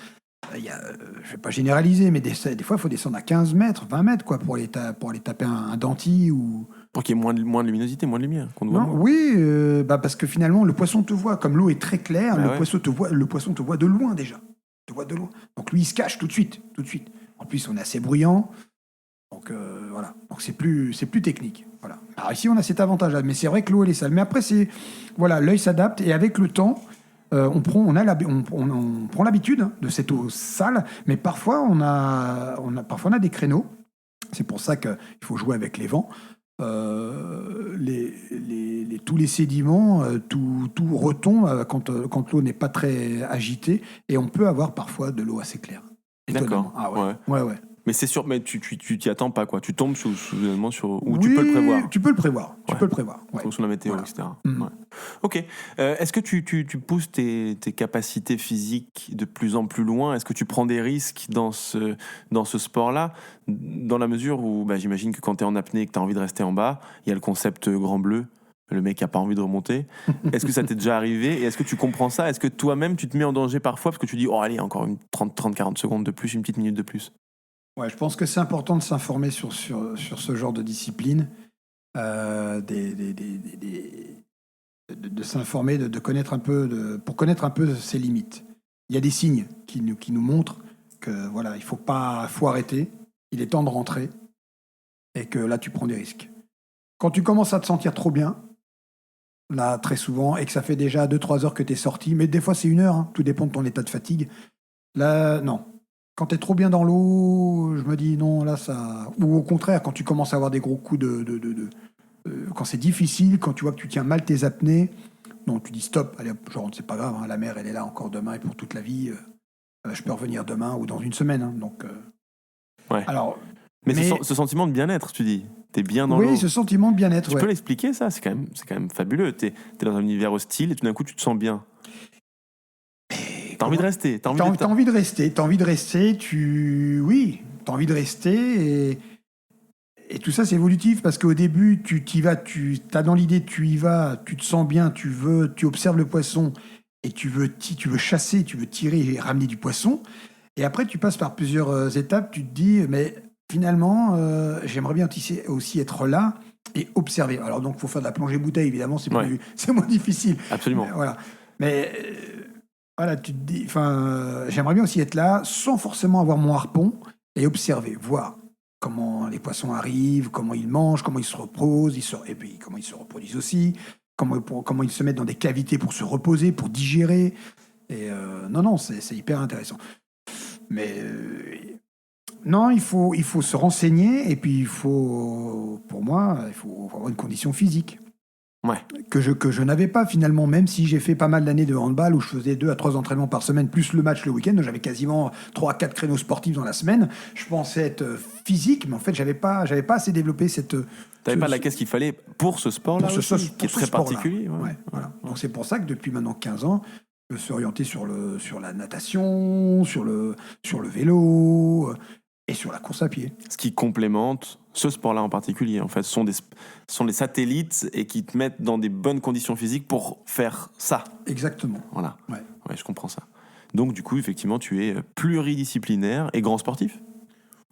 il y a je vais pas généraliser, mais des fois, il faut descendre à 15 mètres, 20 mètres, quoi, pour aller taper un denti ou...
Pour qu'il y ait moins de luminosité, moins de lumière, qu'on te voit
Non,
moins.
oui, parce que finalement, le poisson te voit. Comme l'eau est très claire,
Ah ouais.
le poisson te voit de loin déjà. Te voit de loin. Donc lui, il se cache tout de suite. En plus, on est assez bruyant. Donc voilà. Donc c'est plus technique. Voilà. Alors ici, on a cet avantage-là. Mais c'est vrai que l'eau, elle est sale. Mais après, voilà, l'œil s'adapte. Et avec le temps, on prend l'habitude de cette eau sale. Mais parfois, on a des créneaux. C'est pour ça qu'il faut jouer avec les vents. Tous les sédiments, tout retombe quand l'eau n'est pas très agitée, et on peut avoir parfois de l'eau assez claire.
D'accord.
Ah ouais. Ouais.
Mais c'est sûr, mais tu t'y attends pas, quoi. Tu tombes soudainement sur... Ou
Oui,
tu peux le prévoir.
Tu peux le prévoir. Ouais.
En fonction de la météo,
Voilà.
etc.
Mm.
Ouais. Ok. Est-ce que tu pousses tes capacités physiques de plus en plus loin? Est-ce que tu prends des risques dans ce sport-là? Dans la mesure où, j'imagine que quand tu es en apnée et que tu as envie de rester en bas, il y a le concept grand bleu. Le mec n'a pas envie de remonter. Est-ce que ça t'est déjà arrivé? Et est-ce que tu comprends ça? Est-ce que toi-même, tu te mets en danger parfois parce que tu dis, oh allez, encore une 30-40 secondes de plus, une petite minute de plus?
Ouais, je pense que c'est important de s'informer sur ce genre de discipline, de s'informer, de connaître un peu, pour connaître un peu ses limites. Il y a des signes qui nous montrent que voilà, faut arrêter, il est temps de rentrer, et que là tu prends des risques. Quand tu commences à te sentir trop bien, là très souvent, et que ça fait déjà 2-3 heures que tu es sorti, mais des fois c'est 1 heure, hein, tout dépend de ton état de fatigue, là non. Quand tu es trop bien dans l'eau, je me dis non, là ça... Ou au contraire, quand tu commences à avoir des gros coups quand c'est difficile, quand tu vois que tu tiens mal tes apnées, non, tu dis stop, allez, genre c'est pas grave, hein, la mer elle est là encore demain et pour toute la vie, je peux revenir demain ou dans une semaine, hein, donc...
Ouais.
Alors,
mais ce sentiment de bien-être, tu dis, t'es bien dans l'eau.
Oui, ce sentiment de bien-être,
Tu peux l'expliquer, ça? C'est quand même fabuleux. T'es dans un univers hostile et tout d'un coup tu te sens bien. T'as envie de rester.
T'as envie de rester. T'as envie de rester et tout ça c'est évolutif parce qu'au début t'as dans l'idée, tu y vas, tu te sens bien, tu observes le poisson et tu veux chasser, tu veux tirer et ramener du poisson. Et après tu passes par plusieurs étapes, tu te dis mais finalement j'aimerais bien aussi être là et observer. Alors donc il faut faire de la plongée bouteille évidemment, c'est moins difficile.
Absolument.
Voilà. Mais voilà, tu te dis, j'aimerais bien aussi être là sans forcément avoir mon harpon et observer, voir comment les poissons arrivent, comment ils mangent, comment ils se reposent, et puis comment ils se reproduisent aussi, comment ils se mettent dans des cavités pour se reposer, pour digérer. Et non, c'est hyper intéressant. Mais non, il faut se renseigner et puis pour moi, il faut avoir une condition physique.
Ouais.
Que je n'avais pas finalement, même si j'ai fait pas mal d'années de handball où je faisais 2 à 3 entraînements par semaine, plus le match le week-end, donc j'avais quasiment 3 à 4 créneaux sportifs dans la semaine. Je pensais être physique, mais en fait, j'avais pas assez développé cette...
T'avais pas la caisse qu'il fallait pour ce sport-là aussi, qui est très particulier.
Ouais, voilà. Donc c'est pour ça que depuis maintenant 15 ans, je me suis orienté sur la natation, sur le vélo et sur la course à pied.
Ce qui complémente ce sport-là en particulier, en fait, sont des satellites et qui te mettent dans des bonnes conditions physiques pour faire ça.
Exactement.
Voilà.
Ouais,
je comprends ça. Donc, du coup, effectivement, tu es pluridisciplinaire et grand sportif?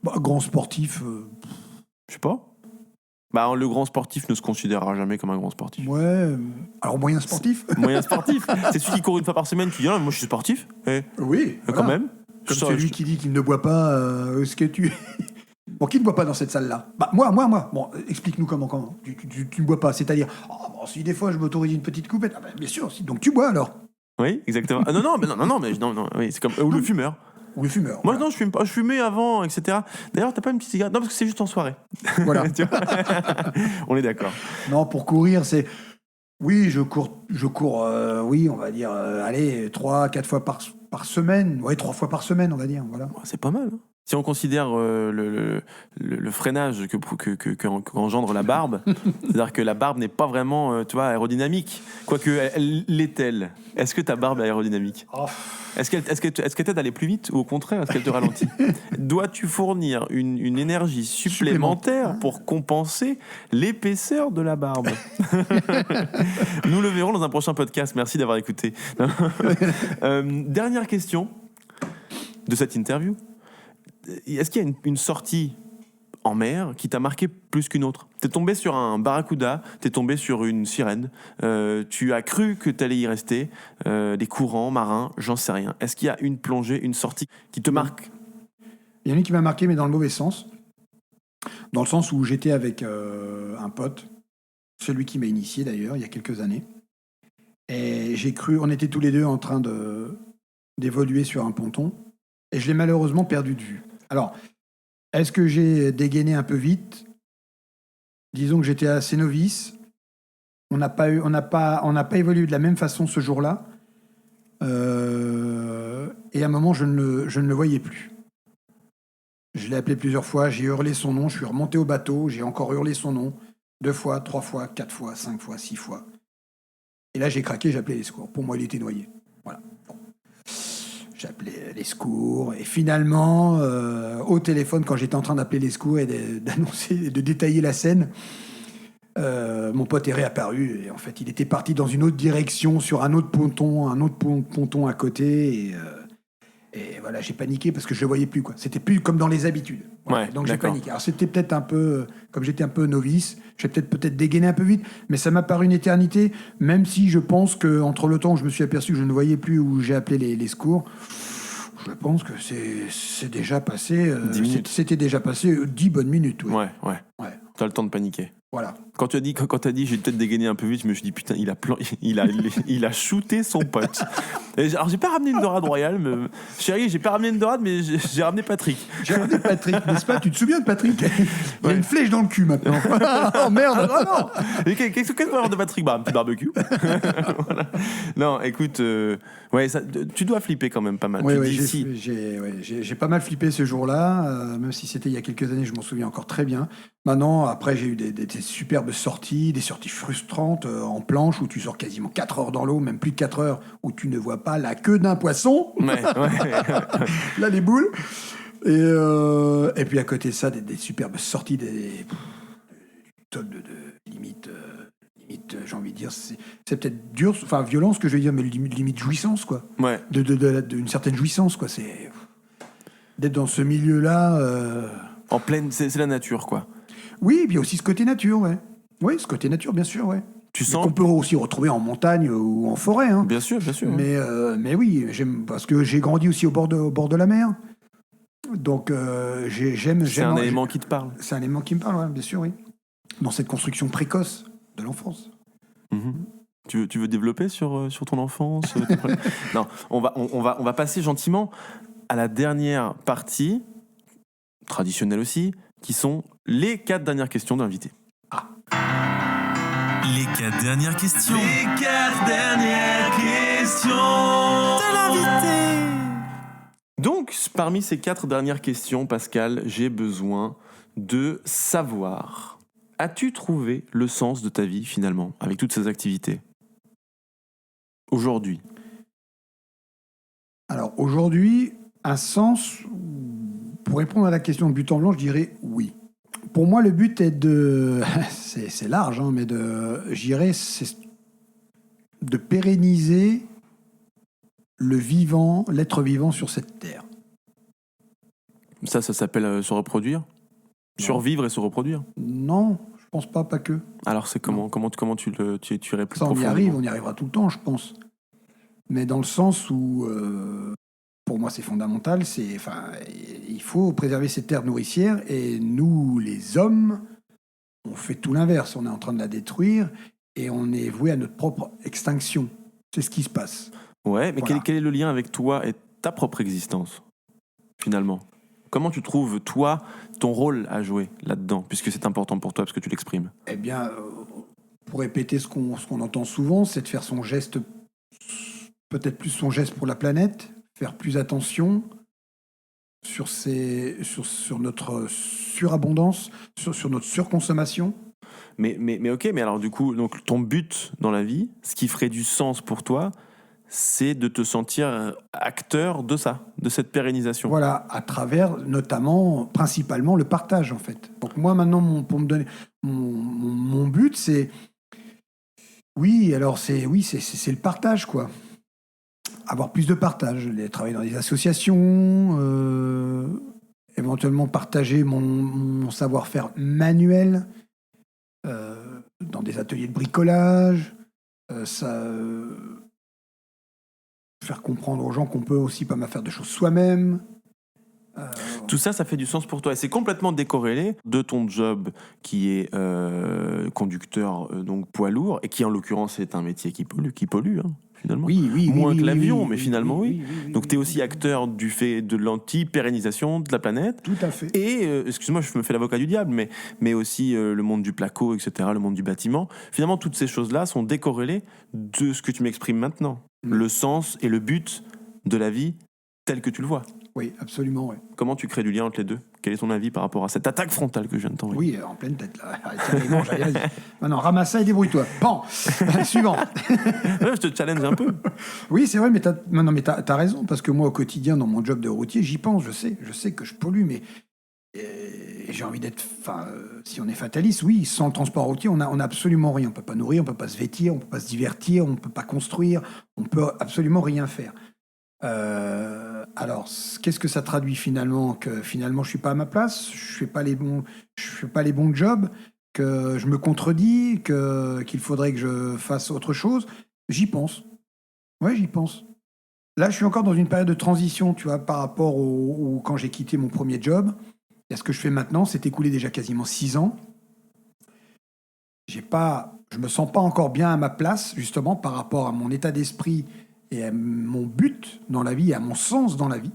Grand sportif...
Je sais pas. Le grand sportif ne se considérera jamais comme un grand sportif.
Ouais. Alors, moyen sportif?
Moyen sportif. C'est celui qui court 1 fois par semaine qui dit « Non, mais moi, je suis sportif. »
Oui.
Quand même.
Comme celui qui dit qu'il ne boit pas, ce que tu... Bon, qui ne boit pas dans cette salle-là? Moi. Bon, explique-nous comment. Tu ne bois pas, c'est-à-dire... si des fois je m'autorise une petite coupette, bien sûr, donc tu bois alors?
Oui, exactement. Non, oui, c'est comme... Ou le fumeur.
Ou le fumeur.
Moi,
voilà.
non, je fume pas. Je fumais avant, etc. D'ailleurs, t'as pas une petite cigarette? Non, parce que c'est juste en soirée.
Voilà.
Tu vois. On est d'accord.
Non, pour courir, c'est... Oui, je cours, oui, on va dire, 3-4 fois par semaine. Ouais, 3 fois par semaine, on va dire, voilà.
C'est pas mal, hein. Si on considère le freinage qu'engendre la barbe, c'est-à-dire que la barbe n'est pas vraiment aérodynamique, quoique elle l'est-elle. Est-ce que ta barbe est aérodynamique? Est-ce qu'elle t'aide à aller plus vite ou au contraire, est-ce qu'elle te ralentit? Dois-tu fournir une énergie supplémentaire pour compenser l'épaisseur de la barbe? Nous le verrons dans un prochain podcast. Merci d'avoir écouté. Dernière question de cette interview. est-ce qu'il y a une sortie en mer qui t'a marqué plus qu'une autre? T'es tombé sur un barracuda, t'es tombé sur une sirène, tu as cru que t'allais y rester, des courants marins, j'en sais rien. Est-ce qu'il y a une plongée, une sortie qui te marque?
Il y en a une qui m'a marqué, mais dans le mauvais sens. Dans le sens où j'étais avec un pote, celui qui m'a initié d'ailleurs, il y a quelques années. Et j'ai cru, on était tous les deux en train d'évoluer sur un ponton, et je l'ai malheureusement perdu de vue. Alors, est-ce que j'ai dégainé un peu vite? Disons que j'étais assez novice. On n'a pas évolué de la même façon ce jour-là. Et à un moment, je ne le voyais plus. Je l'ai appelé plusieurs fois, j'ai hurlé son nom, je suis remonté au bateau, j'ai encore hurlé son nom. 2 fois, 3 fois, 4 fois, 5 fois, 6 fois. Et là, j'ai craqué, j'ai appelé les secours. Pour moi, il était noyé. Voilà. Bon. J'ai appelé les secours. Et finalement, au téléphone, quand j'étais en train d'appeler les secours et d'annoncer, de détailler la scène, mon pote est réapparu. Et en fait, il était parti dans une autre direction, sur un autre ponton à côté. Et voilà, j'ai paniqué parce que je le voyais plus, quoi. C'était plus comme dans les habitudes. Voilà.
Ouais,
Donc j'ai
d'accord.
paniqué. Alors c'était peut-être un peu, comme j'étais un peu novice, j'ai peut-être dégainé un peu vite, mais ça m'a paru une éternité, même si je pense que entre le temps où je me suis aperçu que je ne voyais plus, où j'ai appelé les secours, je pense que c'est déjà passé.
10 minutes.
C'était déjà passé 10 bonnes minutes. Oui.
Ouais. T'as le temps de paniquer.
Voilà.
Quand tu as dit j'ai peut-être dégainé un peu vite, je me suis dit putain, il a shooté son pote. Alors j'ai pas ramené une dorade royale, mais chérie, j'ai pas ramené une dorade, mais j'ai ramené Patrick.
J'ai ramené Patrick, n'est-ce pas? Tu te souviens de Patrick? Il y a une flèche dans le cul maintenant. Oh merde, oh non.
Et qu'est-ce qu'on va avoir de Patrick? Un petit barbecue. Voilà. Non, écoute, tu dois flipper quand même pas mal.
Oui, j'ai pas mal flippé ce jour-là, même si c'était il y a quelques années, je m'en souviens encore très bien. Maintenant, après, j'ai eu des superbes sorties, des sorties frustrantes en planche où tu sors quasiment 4 heures dans l'eau, même plus de 4 heures, où tu ne vois pas la queue d'un poisson.
Ouais.
Là, les boules. Et puis à côté de ça, des superbes sorties, des top de limite, j'ai envie de dire, c'est peut-être dur, enfin violence que je vais dire, mais limite jouissance, quoi.
Ouais.
D'une certaine jouissance, quoi. C'est d'être dans ce milieu-là.
En pleine, c'est la nature, quoi.
Oui, et puis aussi ce côté nature, ouais. Oui, ce côté nature, bien sûr, ouais.
Tu
Mais
sens
qu'on peut aussi retrouver en montagne ou en forêt, hein.
Bien sûr.
Mais oui, j'aime, parce que j'ai grandi aussi au bord de la mer. Donc j'aime.
C'est un élément qui te parle.
C'est un élément qui me parle, ouais, bien sûr, oui. Dans cette construction précoce de l'enfance.
Tu veux développer sur ton enfance? Non, on va passer gentiment à la dernière partie, traditionnelle aussi, qui sont les 4 dernières questions de l'invité.
Les 4 dernières questions.
Les 4 dernières questions de l'invité. Donc, parmi ces 4 dernières questions, Pascal, j'ai besoin de savoir, as-tu trouvé le sens de ta vie, finalement, avec toutes ces activités? Aujourd'hui.
Alors, aujourd'hui, un sens, pour répondre à la question de but en blanc, je dirais oui. Pour moi, le but est c'est large, hein, mais c'est de pérenniser l'être vivant sur cette terre.
Ça s'appelle se reproduire?
Non.
Survivre et se reproduire?
Non, je pense pas que.
Alors, c'est comment tu irais plus
Ça, on y
profondément?
on y arrivera tout le temps, je pense. Mais dans le sens où, pour moi, c'est fondamental, il faut préserver cette terre nourricière, et nous, les hommes, on fait tout l'inverse. On est en train de la détruire, et on est voué à notre propre extinction. C'est ce qui se passe.
Ouais, mais
Voilà.
quel est le lien avec toi et ta propre existence, finalement? Comment tu trouves, toi, ton rôle à jouer là-dedans, puisque c'est important pour toi, parce que tu l'exprimes?
Eh bien, pour répéter ce qu'on entend souvent, c'est de faire son geste, peut-être plus son geste pour la planète, faire plus attention sur notre surabondance, sur notre surconsommation.
Mais ok, mais alors du coup, donc, ton but dans la vie, ce qui ferait du sens pour toi, c'est de te sentir acteur de ça, de cette pérennisation.
Voilà, à travers notamment, principalement, le partage, en fait. Donc moi, maintenant, pour me donner mon but, c'est... Oui, alors c'est le partage, quoi. Avoir plus de partage, travailler dans des associations, et éventuellement partager mon savoir-faire manuel dans des ateliers de bricolage, faire comprendre aux gens qu'on peut aussi pas mal faire de choses soi-même.
Tout ça, ça fait du sens pour toi. Et c'est complètement décorrélé de ton job qui est conducteur, donc poids lourd, et qui en l'occurrence est un métier qui pollue hein, finalement. Moins que l'avion, mais finalement oui. Donc tu es aussi acteur du fait de l'anti-pérennisation de la planète.
Tout à fait.
Et, excuse-moi, je me fais l'avocat du diable, mais aussi le monde du placo, etc., le monde du bâtiment. Finalement, toutes ces choses-là sont décorrélées de ce que tu m'exprimes maintenant. Le sens et le but de la vie tel que tu le vois.
Oui, absolument, oui.
Comment tu crées du lien entre les deux ? Quel est ton avis par rapport à cette attaque frontale que je viens de t'envoyer ?
Oui, en pleine tête, là. Tiens, les manches, allez, vas-y. Maintenant, ramasse ça et débrouille-toi. Bon, suivant.
Ouais, je te challenge un peu.
Oui, c'est vrai, mais t'as raison, parce que moi, au quotidien, dans mon job de routier, j'y pense, je sais que je pollue, mais j'ai envie d'être... si on est fataliste, oui, sans le transport routier, on a absolument rien. On ne peut pas nourrir, on ne peut pas se vêtir, on ne peut pas se divertir, on ne peut pas construire, on ne peut absolument rien faire. Alors, qu'est-ce que ça traduit finalement ? Que finalement, je suis pas à ma place, je fais pas les bons jobs, que je me contredis, qu'il faudrait que je fasse autre chose. J'y pense. Ouais, j'y pense. Là, je suis encore dans une période de transition, tu vois, par rapport quand j'ai quitté mon premier job. Et ce que je fais maintenant, c'est écoulé déjà quasiment 6 ans. Je me sens pas encore bien à ma place, justement, par rapport à mon état d'esprit et à mon but dans la vie, et à mon sens dans la vie.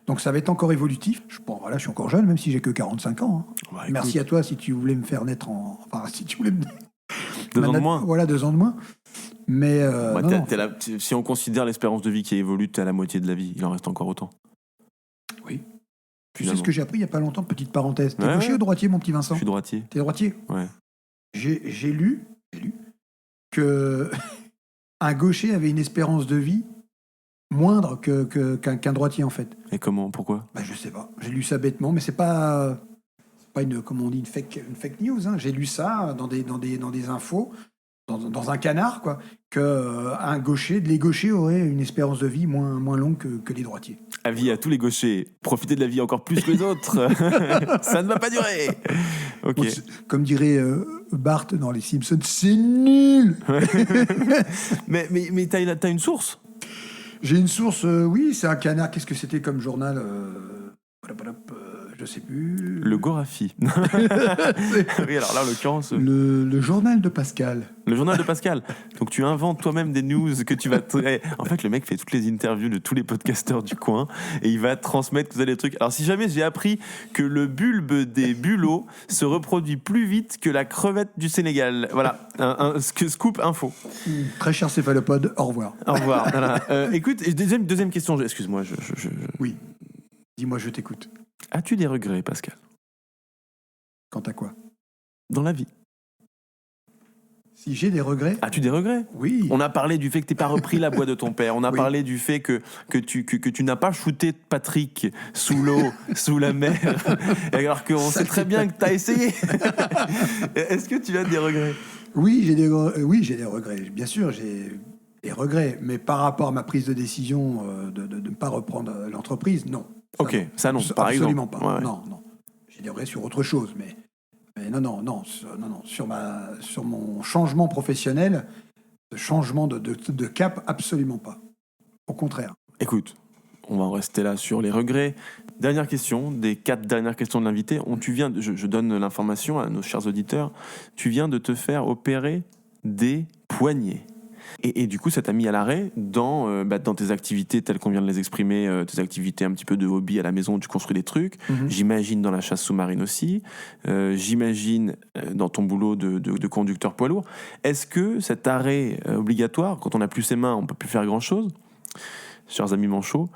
Donc ça va être encore évolutif. Je suis encore jeune, même si j'ai que 45 ans. Hein.
Bah,
merci à toi si tu voulais me faire naître si tu voulais me...
2 ans de moins.
Voilà, 2 ans de moins. Mais
si on considère l'espérance de vie qui évolue, t'es à la moitié de la vie. Il en reste encore autant.
Oui. Tu sais ce que j'ai appris il n'y a pas longtemps, petite parenthèse. T'es gaucher ou droitier, mon petit Vincent ?
Je suis droitier.
T'es droitier ?
Ouais.
J'ai lu que un gaucher avait une espérance de vie moindre qu'un droitier, en fait.
Et comment ? Pourquoi ?
Je sais pas. J'ai lu ça bêtement, mais c'est pas une, comment on dit, une fake news. Hein. J'ai lu ça dans des infos, dans un canard, quoi, que les gauchers auraient une espérance de vie moins longue que les droitiers.
Avis à tous les gauchers, profitez de la vie encore plus que les autres. Ça ne va pas durer. Ok.
Bon, comme dirait Bart dans Les Simpsons, c'est nul.
mais t'as une source ?
J'ai une source, oui, c'est un canard. Qu'est-ce que c'était comme journal je sais plus.
Le Gorafi. Oui, alors là, en l'occurrence...
Le journal de Pascal.
Le journal de Pascal. Donc tu inventes toi-même des news que tu vas... En fait, le mec fait toutes les interviews de tous les podcasteurs du coin et il va transmettre tous les trucs. Alors si jamais j'ai appris que le bulbe des bulots se reproduit plus vite que la crevette du Sénégal. Voilà, un scoop info.
Très cher céphalopode, au revoir.
Au revoir. Voilà. Écoute, deuxième question. Excuse-moi,
Oui, dis-moi, je t'écoute.
As-tu des regrets, Pascal ?
Quant à quoi ?
Dans la vie.
Si j'ai des regrets ?
As-tu des regrets ?
Oui.
On a parlé du fait que tu n'as pas repris la boîte de ton père. On a parlé du fait que tu n'as pas shooté Patrick sous l'eau, sous la mer, alors qu'on sait très bien que tu as essayé. Est-ce que tu as des regrets ?
Oui, j'ai des regrets. Bien sûr, j'ai des regrets. Mais par rapport à ma prise de décision de ne pas reprendre l'entreprise, non.
Ça non, par
absolument
exemple.
Pas.
Ouais.
Non. J'ai des regrets sur autre chose, mais non. Sur mon changement professionnel, ce changement de cap, absolument pas. Au contraire.
Écoute, on va en rester là sur les regrets. Dernière question, des 4 dernières questions de l'invité. Je donne l'information à nos chers auditeurs. Tu viens de te faire opérer des poignets. Et du coup, ça t'a mis à l'arrêt dans tes activités telles qu'on vient de les exprimer, tes activités un petit peu de hobby à la maison où tu construis des trucs. Mm-hmm. J'imagine dans la chasse sous-marine aussi. J'imagine dans ton boulot de conducteur poids lourd. Est-ce que cet arrêt obligatoire, quand on n'a plus ses mains, on ne peut plus faire grand-chose ? Chers amis manchots,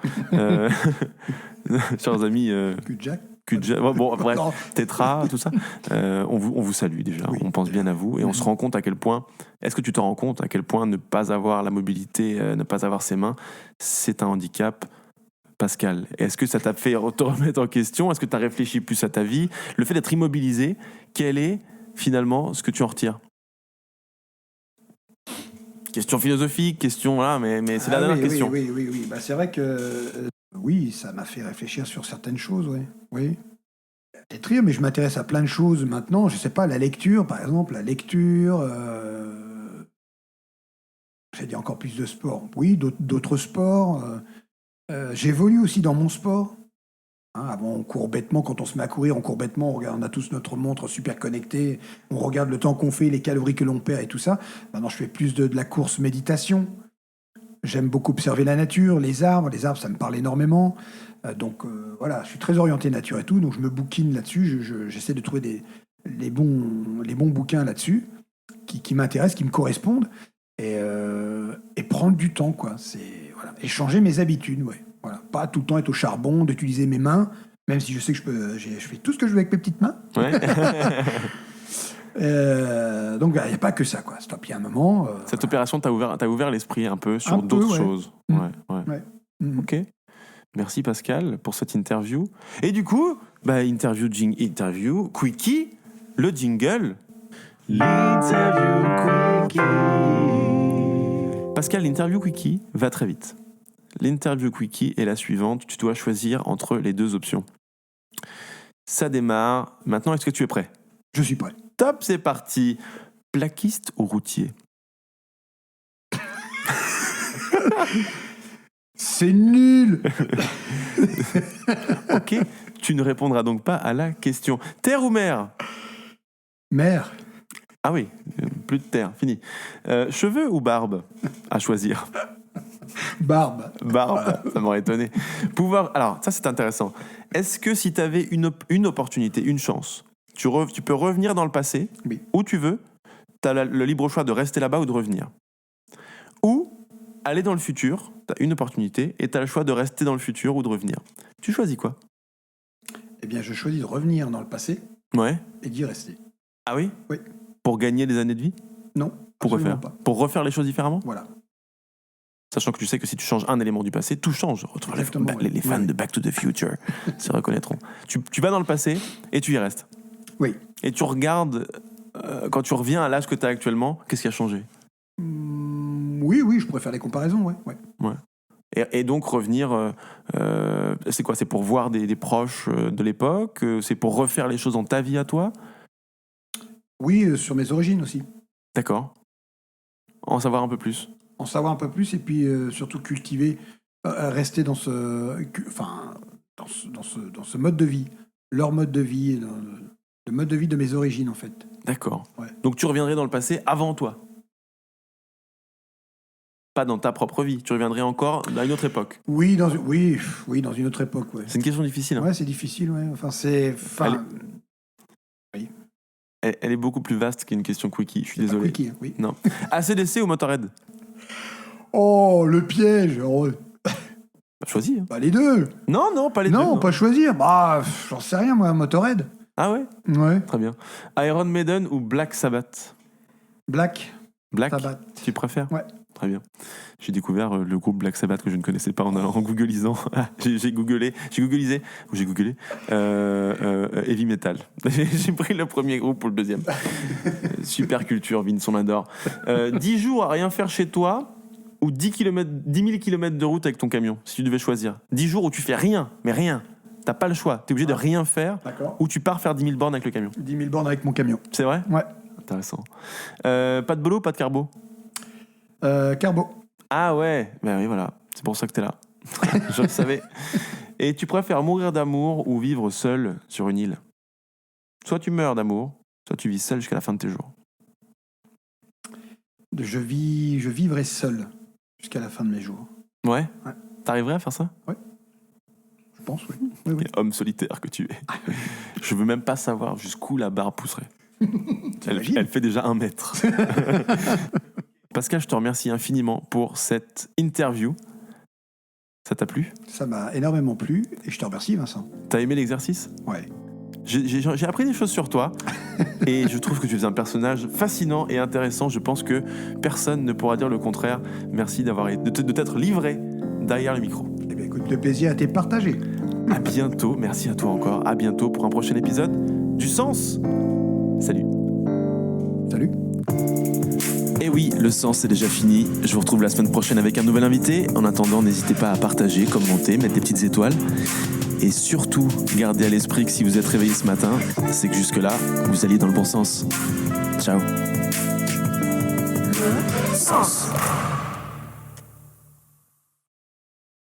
chers amis... Bon, bref, Tétra, tout ça. On vous salue déjà. Oui. On pense bien à vous et on se rend compte à quel point. Est-ce que tu te rends compte à quel point ne pas avoir la mobilité, ne pas avoir ses mains, c'est un handicap, Pascal? Est-ce que ça t'a fait te remettre en question? Est-ce que tu as réfléchi plus à ta vie? Le fait d'être immobilisé, quel est finalement ce que tu en retires? Question philosophique, question là, mais c'est la dernière question.
Oui. C'est vrai que oui, ça m'a fait réfléchir sur certaines choses, oui. peut-être rire, mais je m'intéresse à plein de choses maintenant. Je sais pas, la lecture, par exemple, j'ai dit encore plus de sport. Oui, d'autres sports. J'évolue aussi dans mon sport. Hein, avant, on court bêtement. Quand on se met à courir, on court bêtement. On a tous notre montre super connectée. On regarde le temps qu'on fait, les calories que l'on perd et tout ça. Maintenant, je fais plus de la course méditation. J'aime beaucoup observer la nature, les arbres. Les arbres, ça me parle énormément. Donc, voilà, je suis très orienté nature et tout. Donc, je me bouquine là-dessus. J'essaie de trouver les bons bouquins là-dessus qui m'intéressent, qui me correspondent. Et prendre du temps, quoi. Voilà. Et changer mes habitudes, ouais. Voilà. Pas tout le temps être au charbon, d'utiliser mes mains, même si je sais que je fais tout ce que je veux avec mes petites mains.
Ouais.
Donc, il n'y a pas que ça, quoi. Stop, il y a un moment.
Cette opération t'a ouvert l'esprit un peu sur d'autres choses. Ouais. Ok. Merci Pascal pour cette interview. Et du coup, interview Quickie, le jingle. L'interview Quickie. Pascal, l'interview Quickie va très vite. L'interview Quickie est la suivante. Tu dois choisir entre les deux options. Ça démarre. Maintenant, est-ce que tu es prêt ?
Je suis prêt.
Top, c'est parti. Plaquiste ou routier ?
C'est nul.
Ok, tu ne répondras donc pas à la question. Terre ou mer ?
Mer.
Ah oui, plus de terre, fini. Cheveux ou barbe ? À choisir.
Barbe,
ça m'aurait étonné. Alors, ça c'est intéressant. Est-ce que si tu avais une opportunité, une chance, tu peux revenir dans le passé,
oui,
où tu veux, tu as le libre choix de rester là-bas ou de revenir. Ou aller dans le futur, tu as une opportunité, et tu as le choix de rester dans le futur ou de revenir. Tu choisis quoi ?
Eh bien, je choisis de revenir dans le passé,
ouais,
et d'y rester.
Ah oui ?
Oui.
Pour gagner des années de vie ?
Non.
Pour refaire pas. Pour refaire les choses différemment ?
Voilà.
Sachant que tu sais que si tu changes un élément du passé, tout change. Les fans de Back to the Future se reconnaîtront. Tu vas dans le passé et tu y restes.
Oui.
Et tu regardes, quand tu reviens à l'âge que tu as actuellement, qu'est-ce qui a changé ?
Oui, je pourrais faire des comparaisons, ouais.
Et donc revenir, c'est quoi ? C'est pour voir des proches de l'époque ? C'est pour refaire les choses dans ta vie à toi ?
Oui, sur mes origines aussi.
D'accord. En savoir un peu plus.
En savoir un peu plus et puis surtout cultiver, rester dans ce mode de vie, leur mode de vie, le mode de vie de mes origines en fait.
D'accord.
Ouais.
Donc tu reviendrais dans le passé avant toi ? Pas dans ta propre vie, tu reviendrais encore à une autre époque.
Oui, dans une autre époque, ouais.
C'est une question difficile. Hein.
Ouais, c'est difficile, ouais.
Elle est beaucoup plus vaste qu'une question quickie, je suis désolé.
Quickie, oui.
Non. ACDC ou Motorhead ?
Oh, le piège.
Choisis. Hein.
Les deux.
Non, pas les deux.
Non, pas choisir. J'en sais rien, moi, Motorhead.
Ah ouais ?
Ouais.
Très bien. Iron Maiden ou Black Sabbath ?
Black
Sabbath. Tu préfères ?
Ouais.
Très bien. J'ai découvert le groupe Black Sabbath que je ne connaissais pas en googlisant. j'ai googlé heavy metal. J'ai pris le premier groupe pour le deuxième. Super culture, Vince, on adore. 10 jours à rien faire chez toi ou 10 000 km de route avec ton camion, si tu devais choisir. 10 jours où tu fais rien, mais rien. T'as pas le choix. T'es obligé de rien faire.
D'accord.
Ou tu pars faire 10 000 bornes avec le camion.
10 000 bornes avec mon camion.
C'est vrai ?
Ouais.
Intéressant. Pas de bolo, pas de carbo ?
Carbo.
Ah ouais, ben oui, voilà. C'est pour ça que t'es là. Je le savais. Et tu préfères mourir d'amour ou vivre seul sur une île ? Soit tu meurs d'amour, soit tu vis seul jusqu'à la fin de tes jours.
Je vivrai seul jusqu'à la fin de mes jours.
Ouais. T'arriverais à faire ça ?
Ouais. Je pense, oui.
Homme solitaire que tu es. Je veux même pas savoir jusqu'où la barre pousserait. Elle fait déjà 1 mètre. Pascal, je te remercie infiniment pour cette interview. Ça t'a plu ?
Ça m'a énormément plu et je te remercie, Vincent.
T'as aimé l'exercice ?
Ouais.
J'ai appris des choses sur toi et je trouve que tu es un personnage fascinant et intéressant. Je pense que personne ne pourra dire le contraire. Merci de t'être livré derrière le micro.
Eh bien, écoute, le plaisir a été partagé.
À bientôt. Merci à toi encore. À bientôt pour un prochain épisode du Sens. Salut.
Salut.
Et oui, le Sens c'est déjà fini. Je vous retrouve la semaine prochaine avec un nouvel invité. En attendant, n'hésitez pas à partager, commenter, mettre des petites étoiles. Et surtout, gardez à l'esprit que si vous êtes réveillé ce matin, c'est que jusque-là, vous alliez dans le bon sens. Ciao.
Le sens.